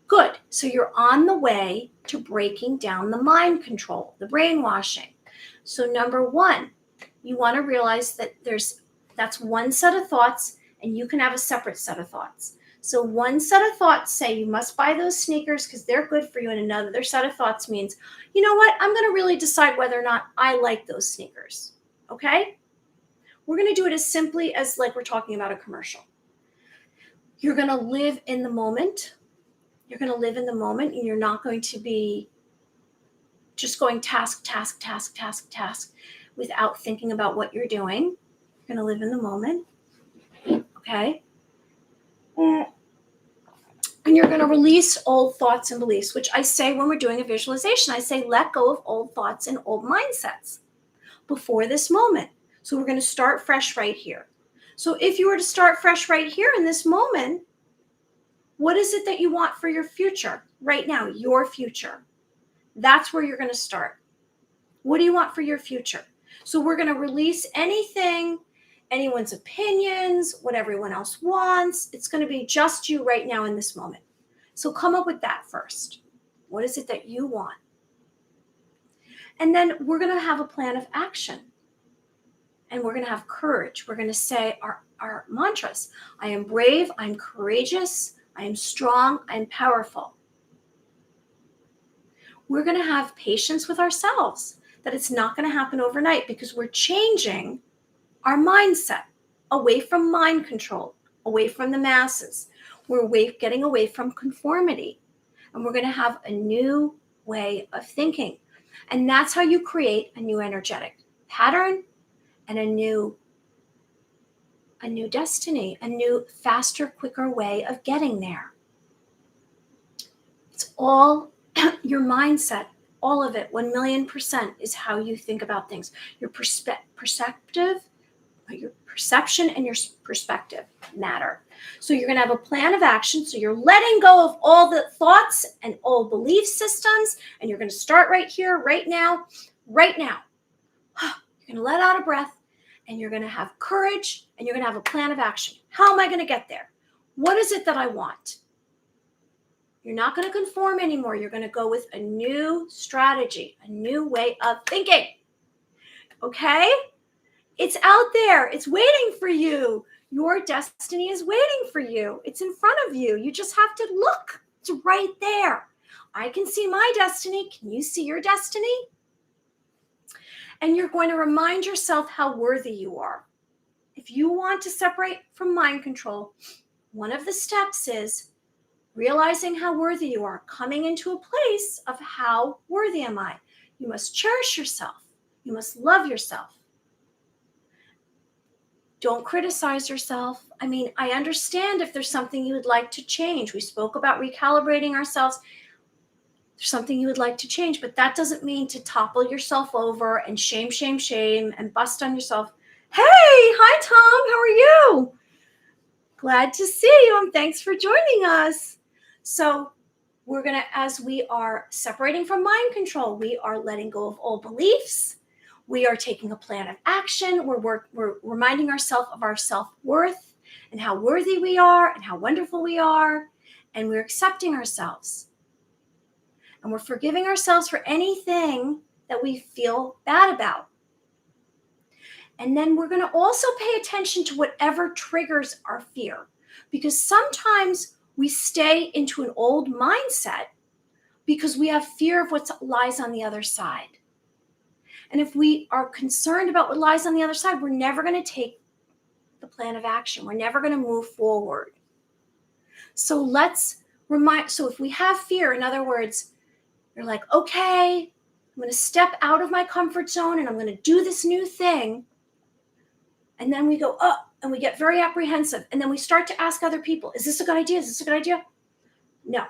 Good. So you're on the way to breaking down the mind control, the brainwashing. So number 1, you want to realize that that's one set of thoughts, and you can have a separate set of thoughts. So one set of thoughts say you must buy those sneakers because they're good for you, and another set of thoughts means, you know what, I'm going to really decide whether or not I like those sneakers. Okay? We're going to do it as simply as like we're talking about a commercial. You're going to live in the moment. You're going to live in the moment, and you're not going to be just going task without thinking about what you're doing. You're going to live in the moment. Okay? And you're going to release old thoughts and beliefs, which I say when we're doing a visualization, I say, let go of old thoughts and old mindsets before this moment. So we're going to start fresh right here. So if you were to start fresh right here in this moment, what is it that you want for your future right now? Your future. That's where you're going to start. What do you want for your future? So we're going to release anything, anyone's opinions, what everyone else wants. It's going to be just you right now in this moment. So come up with that first. What is it that you want? And then we're going to have a plan of action. And we're going to have courage. We're going to say our mantras. I am brave. I'm courageous. I am strong. I'm powerful. We're going to have patience with ourselves, that it's not going to happen overnight, because we're changing our mindset away from mind control, away from the masses. We're getting away from conformity, and we're going to have a new way of thinking. And that's how you create a new energetic pattern and a new destiny, a new, faster, quicker way of getting there. It's all your mindset, all of it, 1,000,000% is how you think about things. Your perspective, but your perception and your perspective matter. So you're going to have a plan of action. So you're letting go of all the thoughts and old belief systems, and you're going to start right here, right now, right now. You're going to let out a breath, and you're going to have courage, and you're going to have a plan of action. How am I going to get there? What is it that I want? You're not going to conform anymore. You're going to go with a new strategy, a new way of thinking. Okay? It's out there. It's waiting for you. Your destiny is waiting for you. It's in front of you. You just have to look. It's right there. I can see my destiny. Can you see your destiny? And you're going to remind yourself how worthy you are. If you want to separate from mind control, one of the steps is realizing how worthy you are, coming into a place of how worthy am I. You must cherish yourself. You must love yourself. Don't criticize yourself. I mean, I understand if there's something you would like to change. We spoke about recalibrating ourselves. There's something you would like to change, but that doesn't mean to topple yourself over and shame, and bust on yourself. Hey, hi, Tom. How are you? Glad to see you, and thanks for joining us. So we're going to, as we are separating from mind control, we are letting go of old beliefs. We are taking a plan of action. We're reminding ourselves of our self-worth and how worthy we are and how wonderful we are. And we're accepting ourselves. And we're forgiving ourselves for anything that we feel bad about. And then we're going to also pay attention to whatever triggers our fear. Because sometimes we stay into an old mindset because we have fear of what lies on the other side. And if we are concerned about what lies on the other side, we're never going to take the plan of action. We're never going to move forward. So so if we have fear, in other words, you're like, okay, I'm going to step out of my comfort zone and I'm going to do this new thing. And then we go, oh, and we get very apprehensive. And then we start to ask other people, is this a good idea? Is this a good idea? No.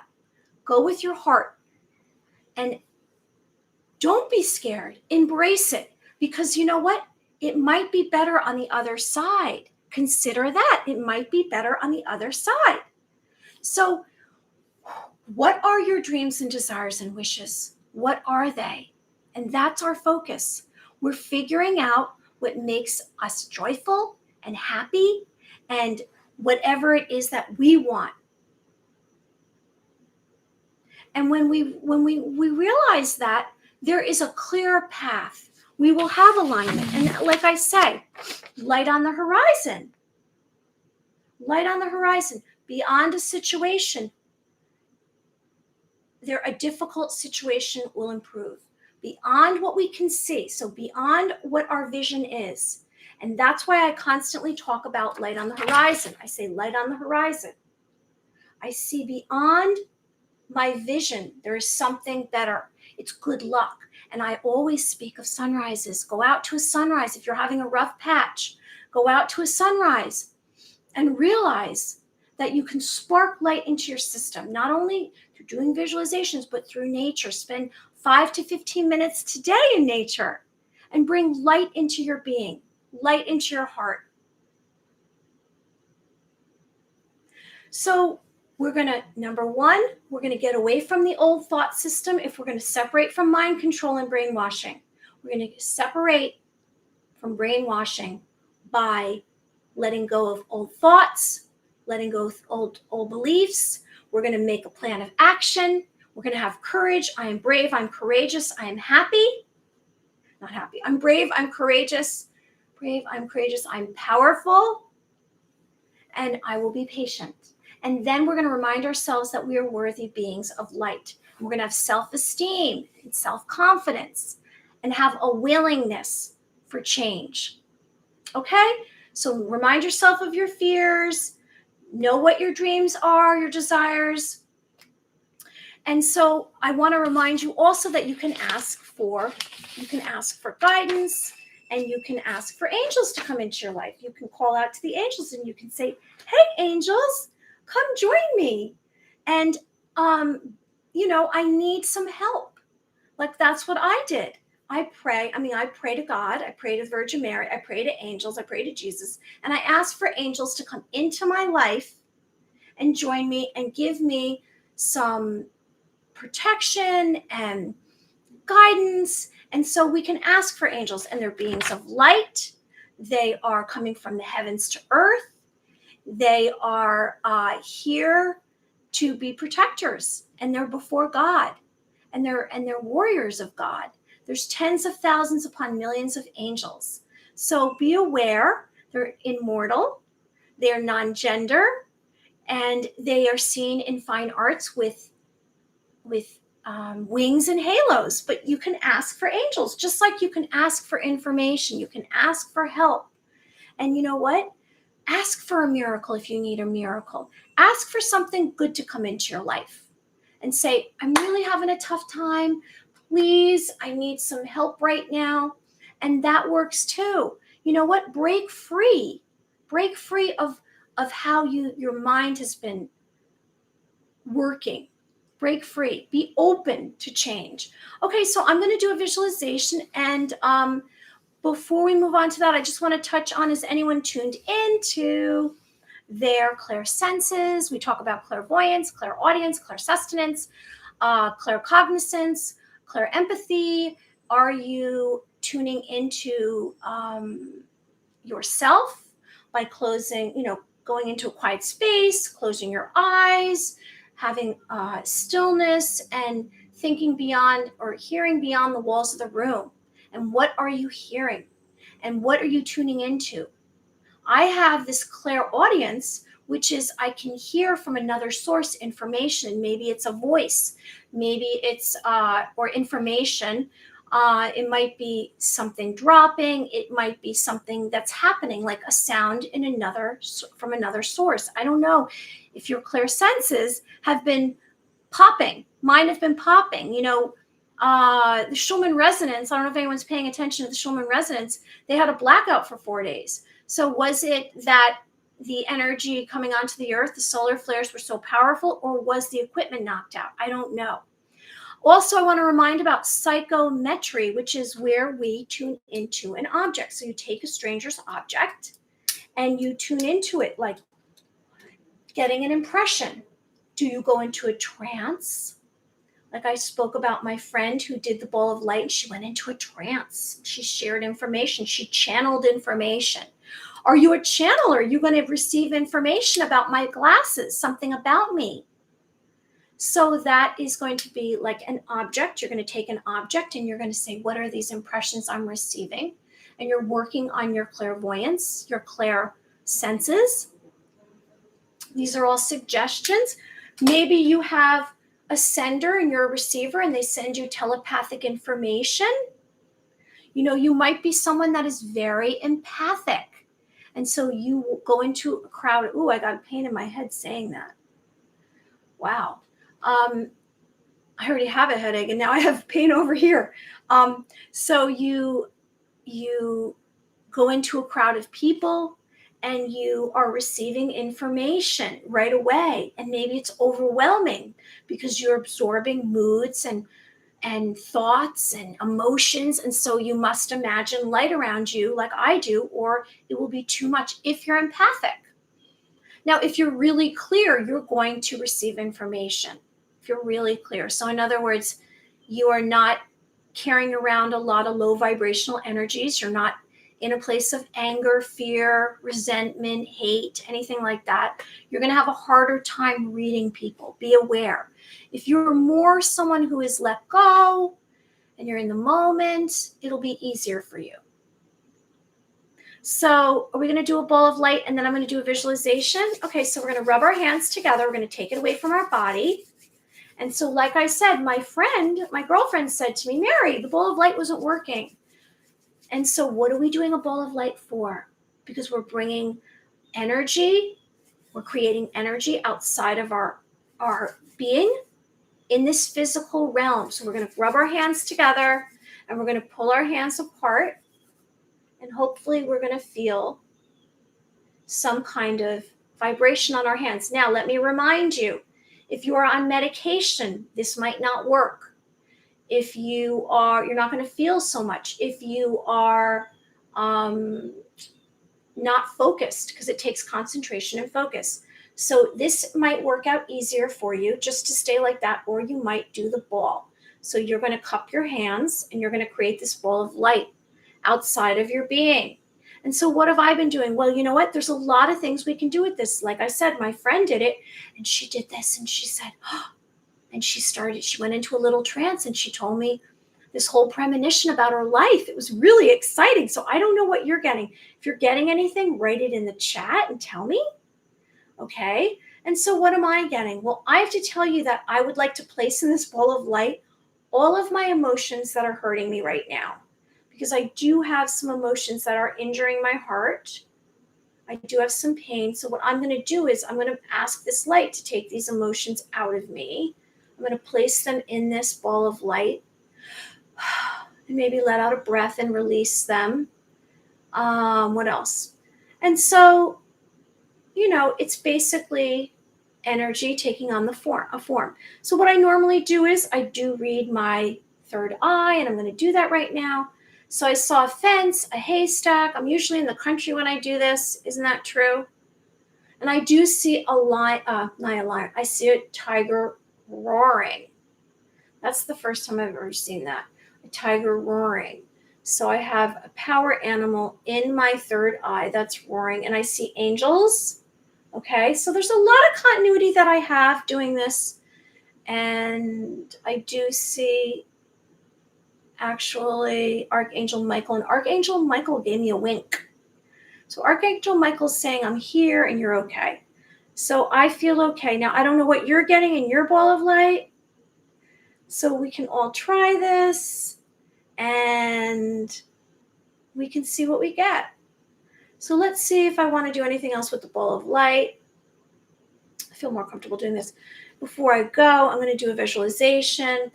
Go with your heart. And don't be scared. Embrace it. Because you know what? It might be better on the other side. Consider that. It might be better on the other side. So what are your dreams and desires and wishes? What are they? And that's our focus. We're figuring out what makes us joyful and happy and whatever it is that we want. And when we realize that, there is a clear path. We will have alignment. And like I say, light on the horizon. Light on the horizon. Beyond a situation, a difficult situation will improve. Beyond what we can see. So beyond what our vision is. And that's why I constantly talk about light on the horizon. I say light on the horizon. I see beyond my vision, there is something better. It's good luck. And I always speak of sunrises. Go out to a sunrise. If you're having a rough patch, go out to a sunrise and realize that you can spark light into your system, not only through doing visualizations, but through nature. Spend 5 to 15 minutes today in nature and bring light into your being, light into your heart. So we're going to, number one, we're going to get away from the old thought system. If we're going to separate from mind control and brainwashing, we're going to separate from brainwashing by letting go of old thoughts, letting go of old beliefs. We're going to make a plan of action. We're going to have courage. I am brave. I'm courageous. I am happy. Not happy. I'm brave. I'm courageous. Brave. I'm courageous. I'm powerful. And I will be patient. And then we're going to remind ourselves that we are worthy beings of light. We're going to have self-esteem and self-confidence and have a willingness for change. Okay? So remind yourself of your fears. Know what your dreams are, your desires. And so I want to remind you also that you can ask for guidance, and you can ask for angels to come into your life. You can call out to the angels and you can say, hey, angels, come join me. And, I need some help. Like that's what I did. I pray to God, I pray to the Virgin Mary, I pray to angels, I pray to Jesus, and I ask for angels to come into my life and join me and give me some protection and guidance. And so we can ask for angels, and they're beings of light. They are coming from the heavens to earth. They are here to be protectors, and they're before God, and they're warriors of God. There's tens of thousands upon millions of angels. So be aware, they're immortal, they're non-gender, and they are seen in fine arts with wings and halos. But you can ask for angels, just like you can ask for information. You can ask for help. And you know what? Ask for a miracle if you need a miracle. Ask for something good to come into your life and say, I'm really having a tough time. Please, I need some help right now. And that works too. You know what? Break free. Break free of how your mind has been working. Break free. Be open to change. Okay, so I'm going to do a visualization, and before we move on to that, I just want to touch on, is anyone tuned into their clairsenses? We talk about clairvoyance, clairaudience, clairsustenance, claircognizance, clairempathy. Are you tuning into yourself by closing, going into a quiet space, closing your eyes, having stillness, and thinking beyond or hearing beyond the walls of the room? And what are you hearing? And what are you tuning into? I have this clairaudience, which is I can hear from another source information. Maybe it's a voice, maybe it's or information. It might be something dropping. It might be something that's happening, like a sound from another source. I don't know if your clairsenses have been popping. Mine have been popping. The Schulman resonance, I don't know if anyone's paying attention to the Schulman resonance, they had a blackout for 4 days. So was it that the energy coming onto the earth, the solar flares were so powerful, or was the equipment knocked out? I don't know. Also, I want to remind about psychometry, which is where we tune into an object. So you take a stranger's object and you tune into it, like getting an impression. Do you go into a trance? Like I spoke about my friend who did the ball of light, and she went into a trance. She shared information. She channeled information. Are you a channeler? You're going to receive information about my glasses, something about me. So that is going to be like an object. You're going to take an object and you're going to say, what are these impressions I'm receiving? And you're working on your clairvoyance, your clair senses. These are all suggestions. Maybe you have a sender and you're a receiver and they send you telepathic information. You might be someone that is very empathic. And so you go into a crowd. Ooh, I got a pain in my head saying that. Wow. I already have a headache and now I have pain over here. So you go into a crowd of people and you are receiving information right away. And maybe it's overwhelming because you're absorbing moods and thoughts and emotions. And so you must imagine light around you like I do, or it will be too much if you're empathic. Now, if you're really clear, you're going to receive information. If you're really clear. So in other words, you are not carrying around a lot of low vibrational energies. You're not in a place of anger, fear, resentment, hate, anything like that. You're going to have a harder time reading people. Be aware. If you're more someone who is let go and you're in the moment, it'll be easier for you. So are we going to do a ball of light and then I'm going to do a visualization? Okay, so we're going to rub our hands together. We're going to take it away from our body. And so like I said, my girlfriend said to me, Mary, the ball of light wasn't working. And so what are we doing a ball of light for? Because we're bringing energy, we're creating energy outside of our being in this physical realm. So we're going to rub our hands together and we're going to pull our hands apart. And hopefully we're going to feel some kind of vibration on our hands. Now, let me remind you, if you are on medication, this might not work. if you're not going to feel so much. If you are um, not focused, because it takes concentration and focus. So this might work out easier for you just to stay like that, or you might do the ball. So you're going to cup your hands and you're going to create this ball of light outside of your being. And so what have I been doing? Well, you know what? There's a lot of things we can do with this. Like I said, my friend did it and she did this and she said, oh, and she went into a little trance and she told me this whole premonition about her life. It was really exciting. So I don't know what you're getting. If you're getting anything, write it in the chat and tell me. Okay. And so what am I getting? Well, I have to tell you that I would like to place in this ball of light all of my emotions that are hurting me right now, because I do have some emotions that are injuring my heart. I do have some pain. So what I'm going to do is I'm going to ask this light to take these emotions out of me. I'm going to place them in this ball of light and maybe let out a breath and release them. What else? And so, it's basically energy taking on a form. So what I normally do is I do read my third eye, and I'm going to do that right now. So I saw a fence, a haystack. I'm usually in the country when I do this. Isn't that true? And I do see a lion, not a lion. I see a tiger roaring. That's the first time I've ever seen that, a tiger roaring. So I have a power animal in my third eye that's roaring, and I see angels. Okay, so there's a lot of continuity that I have doing this. And I do see actually Archangel Michael, and Archangel Michael gave me a wink. So Archangel Michael's saying, I'm here and you're okay. So I feel okay. Now, I don't know what you're getting in your ball of light. So we can all try this and we can see what we get. So let's see if I want to do anything else with the ball of light. I feel more comfortable doing this. Before I go, I'm going to do a visualization.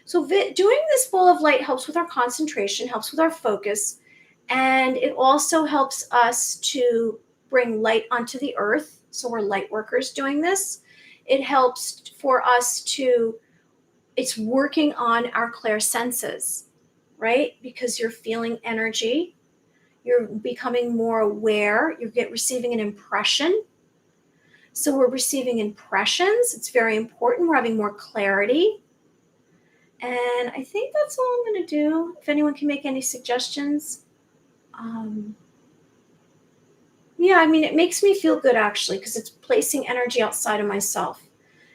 Doing this ball of light helps with our concentration, helps with our focus, and it also helps us to bring light onto the earth. So we're light workers doing this. It helps for us it's working on our clairsenses, right? Because you're feeling energy, you're becoming more aware, receiving an impression. So we're receiving impressions. It's very important. We're having more clarity. And I think that's all I'm going to do. If anyone can make any suggestions. It makes me feel good actually, because it's placing energy outside of myself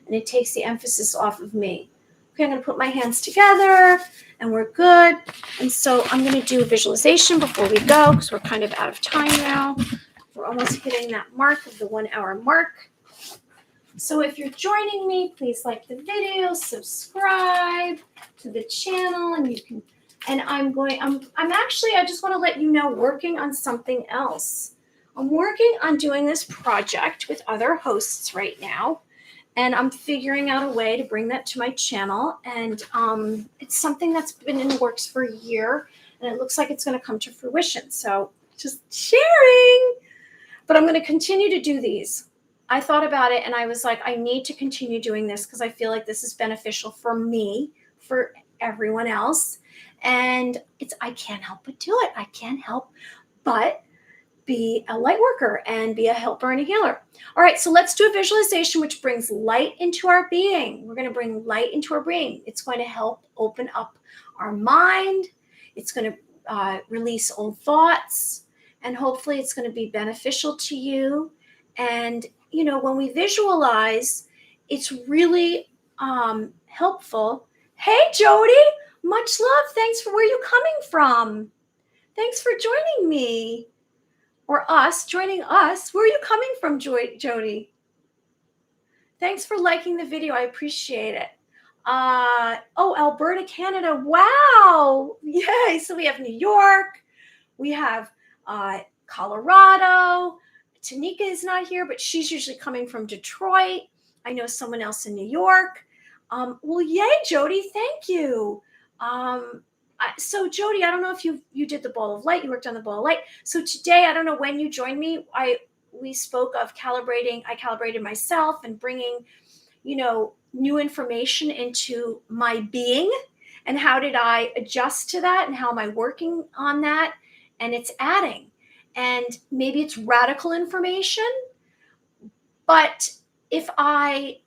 and it takes the emphasis off of me. Okay, I'm going to put my hands together and we're good. And so I'm going to do a visualization before we go, because we're kind of out of time now. We're almost hitting that mark of the 1 hour mark. So if you're joining me, please like the video, subscribe to the channel, and I just want to let you know, working on something else. I'm working on doing this project with other hosts right now, and I'm figuring out a way to bring that to my channel. And it's something that's been in the works for a year, and it looks like it's going to come to fruition. So just sharing. But I'm going to continue to do these. I thought about it and I was like, I need to continue doing this because I feel like this is beneficial for me, for everyone else. And I can't help but do it. I can't help but be a light worker and be a helper and a healer. All right, so let's do a visualization which brings light into our being. We're going to bring light into our being. It's going to help open up our mind. It's going to release old thoughts. And hopefully it's going to be beneficial to you. And, when we visualize, it's really helpful. Hey, Jody, much love. Thanks for where you coming from. Thanks for joining me, or joining us. Where are you coming from, Jody? Thanks for liking the video. I appreciate it. Alberta, Canada. Wow. Yay. So we have New York. We have Colorado. Tanika is not here, but she's usually coming from Detroit. I know someone else in New York. Well, yay, Jody. Thank you. So Jody, I don't know if you did the ball of light. You worked on the ball of light. So today, I don't know when you joined me. We spoke of calibrating. I calibrated myself and bringing, new information into my being. And how did I adjust to that? And how am I working on that? And it's adding. And maybe it's radical information, but if I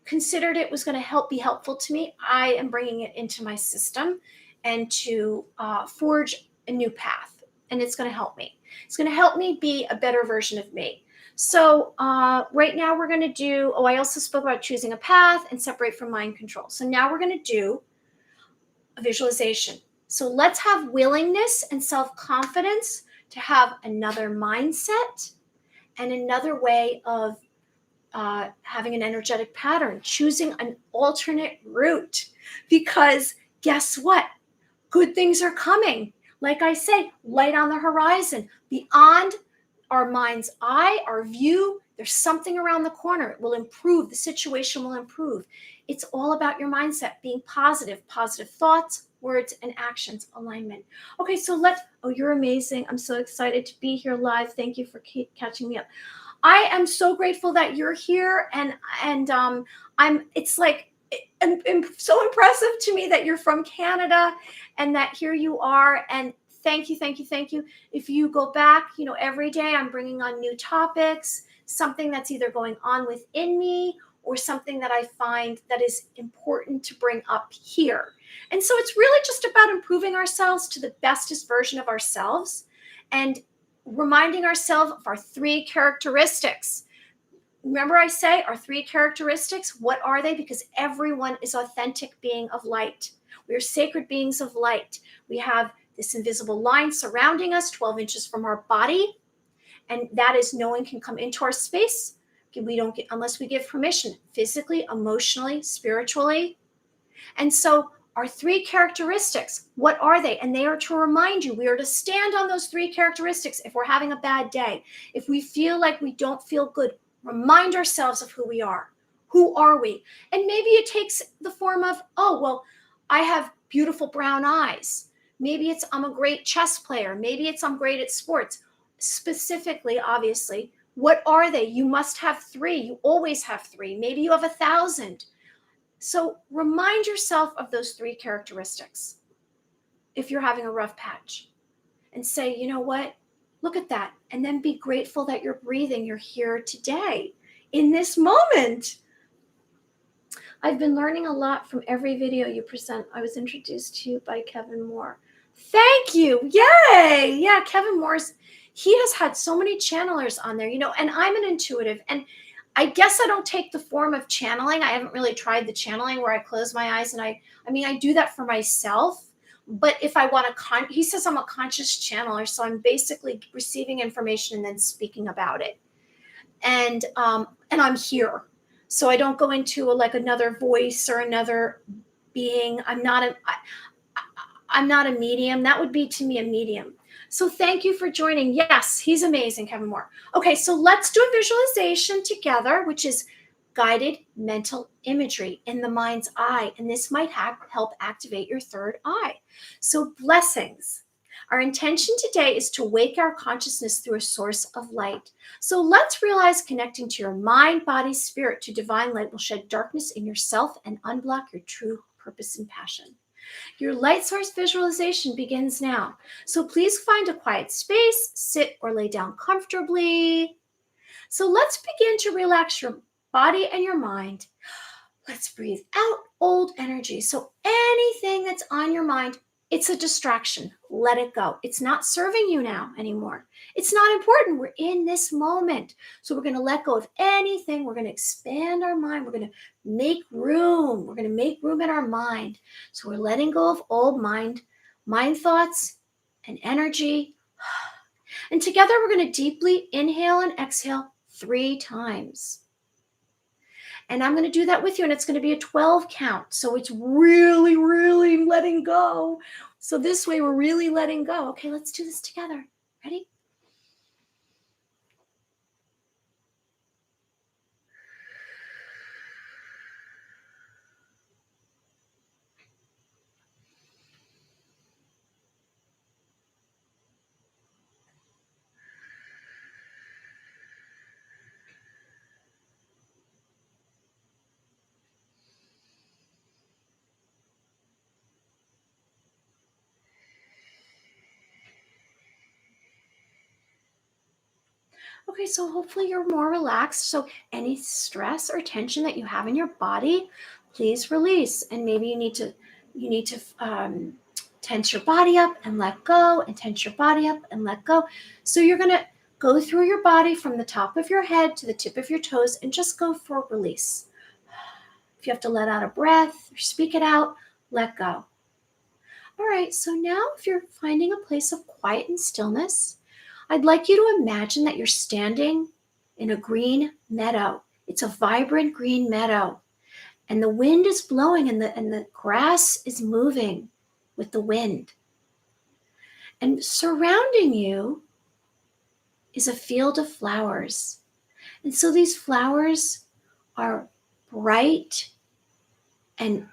considered it was going to be helpful to me, I am bringing it into my system and to forge a new path. And it's going to help me. It's going to help me be a better version of me. So right now we're going to do, I also spoke about choosing a path and separate from mind control. So now we're going to do a visualization. So let's have willingness and self-confidence to have another mindset and another way of having an energetic pattern, choosing an alternate route. Because guess what? Good things are coming. Like I say, light on the horizon, beyond our mind's eye, our view. There's something around the corner. It will improve. The situation will improve. It's all about your mindset, being positive thoughts, words, and actions, alignment. Okay, so you're amazing. I'm so excited to be here live. Thank you for catching me up. I am so grateful that you're here, and it's like so impressive to me that you're from Canada and that here you are. And thank you. If you go back, every day I'm bringing on new topics, something that's either going on within me or something that I find that is important to bring up here. And so it's really just about improving ourselves to the bestest version of ourselves and reminding ourselves of our 3 characteristics. Remember I say our 3 characteristics, what are they? Because everyone is authentic being of light. We are sacred beings of light. We have this invisible line surrounding us 12 inches from our body. And that is no one can come into our space. We don't get, unless we give permission, physically, emotionally, spiritually. And so our 3 characteristics, what are they? And they are to remind you, we are to stand on those 3 characteristics if we're having a bad day. If we feel like we don't feel good, remind ourselves of who we are. Who are we? And maybe it takes the form of, I have beautiful brown eyes. Maybe it's I'm a great chess player. Maybe it's I'm great at sports. Specifically, obviously, what are they? You must have 3. You always have 3. Maybe you have 1,000. So remind yourself of those 3 characteristics if you're having a rough patch and say, you know what, look at that. And then be grateful that you're breathing. You're here today in this moment. I've been learning a lot from every video you present. I was introduced to you by Kevin Moore. Thank you. Yay. Yeah, Kevin Moore's, he has had so many channelers on there, and I'm an intuitive. And I guess I don't take the form of channeling. I haven't really tried the channeling where I close my eyes and I do that for myself. But if I want to, he says I'm a conscious channeler. So I'm basically receiving information and then speaking about it. And I'm here. So I don't go into another voice or another being. I'm not a medium. That would be to me a medium. So thank you for joining. Yes, he's amazing, Kevin Moore. Okay, so let's do a visualization together, which is guided mental imagery in the mind's eye. And this might help activate your 3rd eye. So blessings. Our intention today is to wake our consciousness through a source of light. So let's realize connecting to your mind, body, spirit to divine light will shed darkness in yourself and unblock your true purpose and passion. Your light source visualization begins now. So please find a quiet space, sit or lay down comfortably. So let's begin to relax your body and your mind. Let's breathe out old energy. So anything that's on your mind, it's a distraction. Let it go. It's not serving you now anymore. It's not important. We're in this moment. So we're going to let go of anything. We're going to expand our mind. We're going to make room. We're going to make room in our mind. So we're letting go of old mind thoughts and energy. And together we're going to deeply inhale and exhale 3 times. And I'm going to do that with you, and it's going to be a 12 count. So it's really, really letting go. So this way we're really letting go. Okay, let's do this together. Ready? Okay, so hopefully you're more relaxed. So any stress or tension that you have in your body, please release. And maybe you need to tense your body up and let go, and tense your body up and let go. So you're gonna go through your body from the top of your head to the tip of your toes, and just go for release. If you have to let out a breath or speak it out, let go. All right, so now if you're finding a place of quiet and stillness, I'd like you to imagine that you're standing in a green meadow. It's a vibrant green meadow, and the wind is blowing, and the grass is moving with the wind. And surrounding you is a field of flowers. And so these flowers are bright and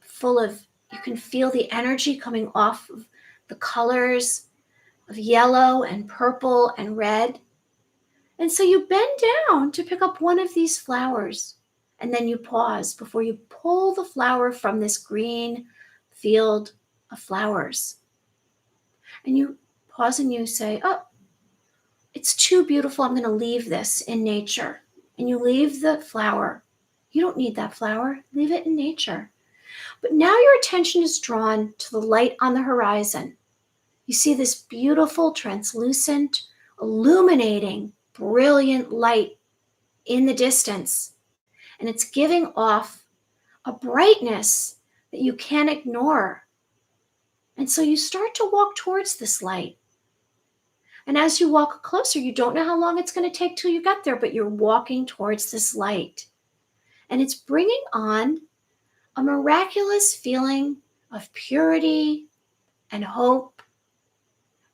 full of, you can feel the energy coming off of the colors of yellow and purple and red. And so you bend down to pick up one of these flowers, and then you pause before you pull the flower from this green field of flowers. And you pause and you say, oh, it's too beautiful. I'm going to leave this in nature. And you leave the flower. You don't need that flower. Leave it in nature. But now your attention is drawn to the light on the horizon. You see this beautiful, translucent, illuminating, brilliant light in the distance. And it's giving off a brightness that you can't ignore. And so you start to walk towards this light. And as you walk closer, you don't know how long it's going to take till you get there, but you're walking towards this light. And it's bringing on a miraculous feeling of purity and hope.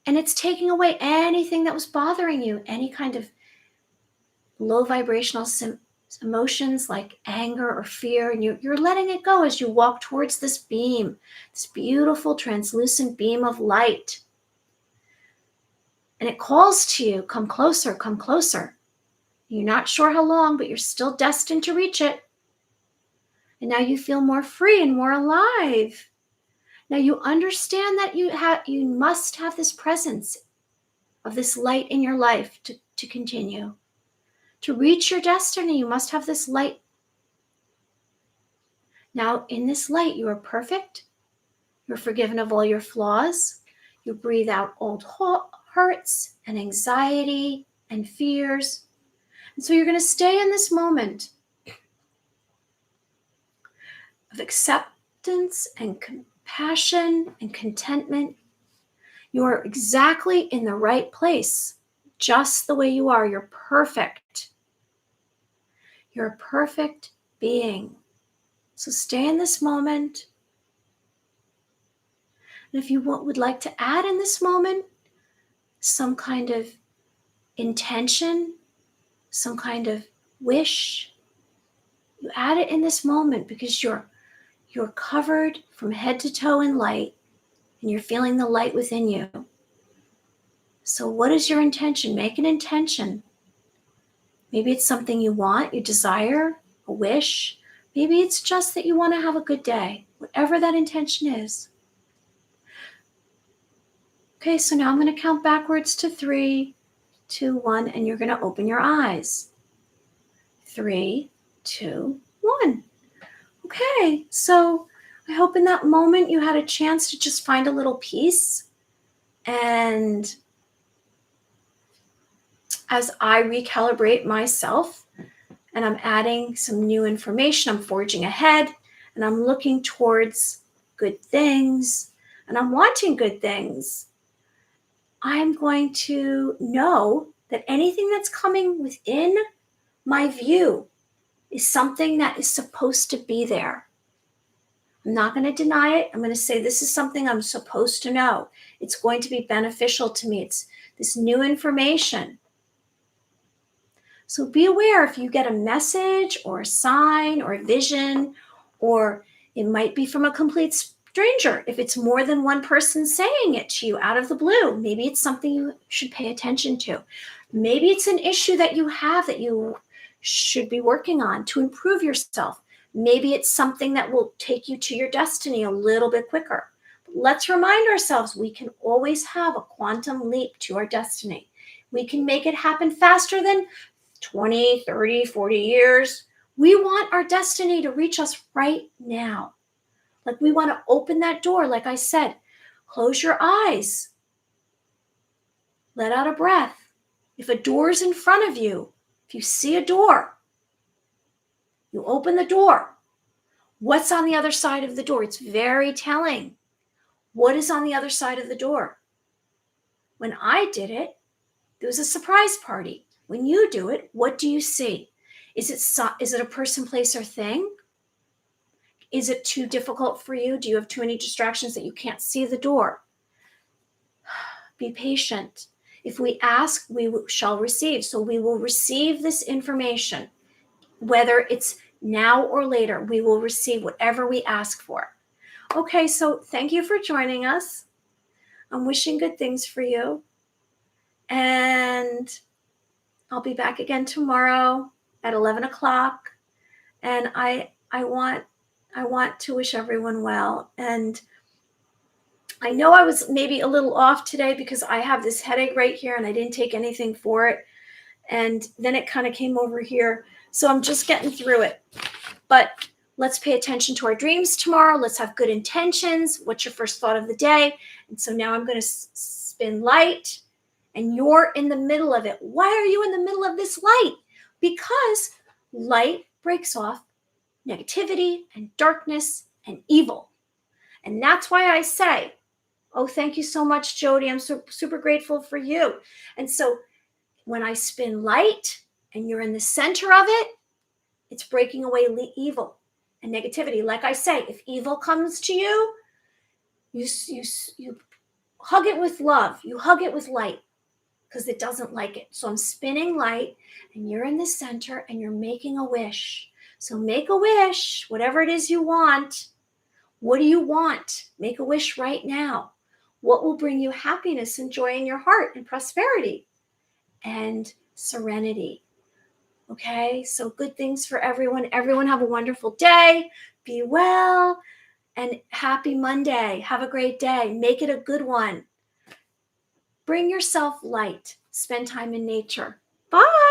And it's taking away anything that was bothering you, any kind of low vibrational emotions like anger or fear. And you're letting it go as you walk towards this beam, this beautiful translucent beam of light. And it calls to you, come closer, come closer. You're not sure how long, but you're still destined to reach it. And now you feel more free and more alive. Now you understand that you must have this presence of this light in your life to continue. To reach your destiny, you must have this light. Now in this light, you are perfect. You're forgiven of all your flaws. You breathe out old hurts and anxiety and fears. And so you're going to stay in this moment of acceptance and compassion and contentment. You are exactly in the right place, just the way you are. You're perfect. You're a perfect being. So stay in this moment. And if you would like to add in this moment some kind of intention, some kind of wish, you add it in this moment, because you're covered from head to toe in light, and you're feeling the light within you. So what is your intention? Make an intention. Maybe it's something you want, you desire, a wish. Maybe it's just that you want to have a good day, whatever that intention is. Okay, so now I'm going to count backwards to 3, 2, 1, and you're going to open your eyes. 3, 2, 1. Okay, so I hope in that moment you had a chance to just find a little peace. And as I recalibrate myself and I'm adding some new information, I'm forging ahead and I'm looking towards good things and I'm wanting good things, I'm going to know that anything that's coming within my view is something that is supposed to be there. I'm not going to deny it. I'm going to say this is something I'm supposed to know. It's going to be beneficial to me. It's this new information. So be aware if you get a message or a sign or a vision, or it might be from a complete stranger. If it's more than one person saying it to you out of the blue, maybe it's something you should pay attention to. Maybe it's an issue that you have that you should be working on to improve yourself. Maybe it's something that will take you to your destiny a little bit quicker. But let's remind ourselves we can always have a quantum leap to our destiny. We can make it happen faster than 20, 30, 40 years. We want our destiny to reach us right now. Like we want to open that door. Like I said, close your eyes, let out a breath. If a door is in front of you, if you see a door, you open the door. What's on the other side of the door? It's very telling. What is on the other side of the door? When I did it, there was a surprise party. When you do it, what do you see? Is it a person, place, or thing? Is it too difficult for you? Do you have too many distractions that you can't see the door? Be patient. If we ask, we shall receive. So we will receive this information, whether it's now or later. We will receive whatever we ask for. Okay, so thank you for joining us. I'm wishing good things for you. And I'll be back again tomorrow at 11 o'clock. And I want to wish everyone well. And I know I was maybe a little off today because I have this headache right here and I didn't take anything for it. And then it kind of came over here. So I'm just getting through it. But let's pay attention to our dreams tomorrow. Let's have good intentions. What's your first thought of the day? And so now I'm going to spin light, and you're in the middle of it. Why are you in the middle of this light? Because light breaks off negativity and darkness and evil. And that's why I say, oh, thank you so much, Jody. I'm so super grateful for you. And so when I spin light and you're in the center of it, it's breaking away evil and negativity. Like I say, if evil comes to you, you hug it with love. You hug it with light because it doesn't like it. So I'm spinning light and you're in the center and you're making a wish. So make a wish, whatever it is you want. What do you want? Make a wish right now. What will bring you happiness and joy in your heart and prosperity and serenity? Okay, so good things for everyone. Everyone have a wonderful day. Be well and happy Monday. Have a great day. Make it a good one. Bring yourself light. Spend time in nature. Bye.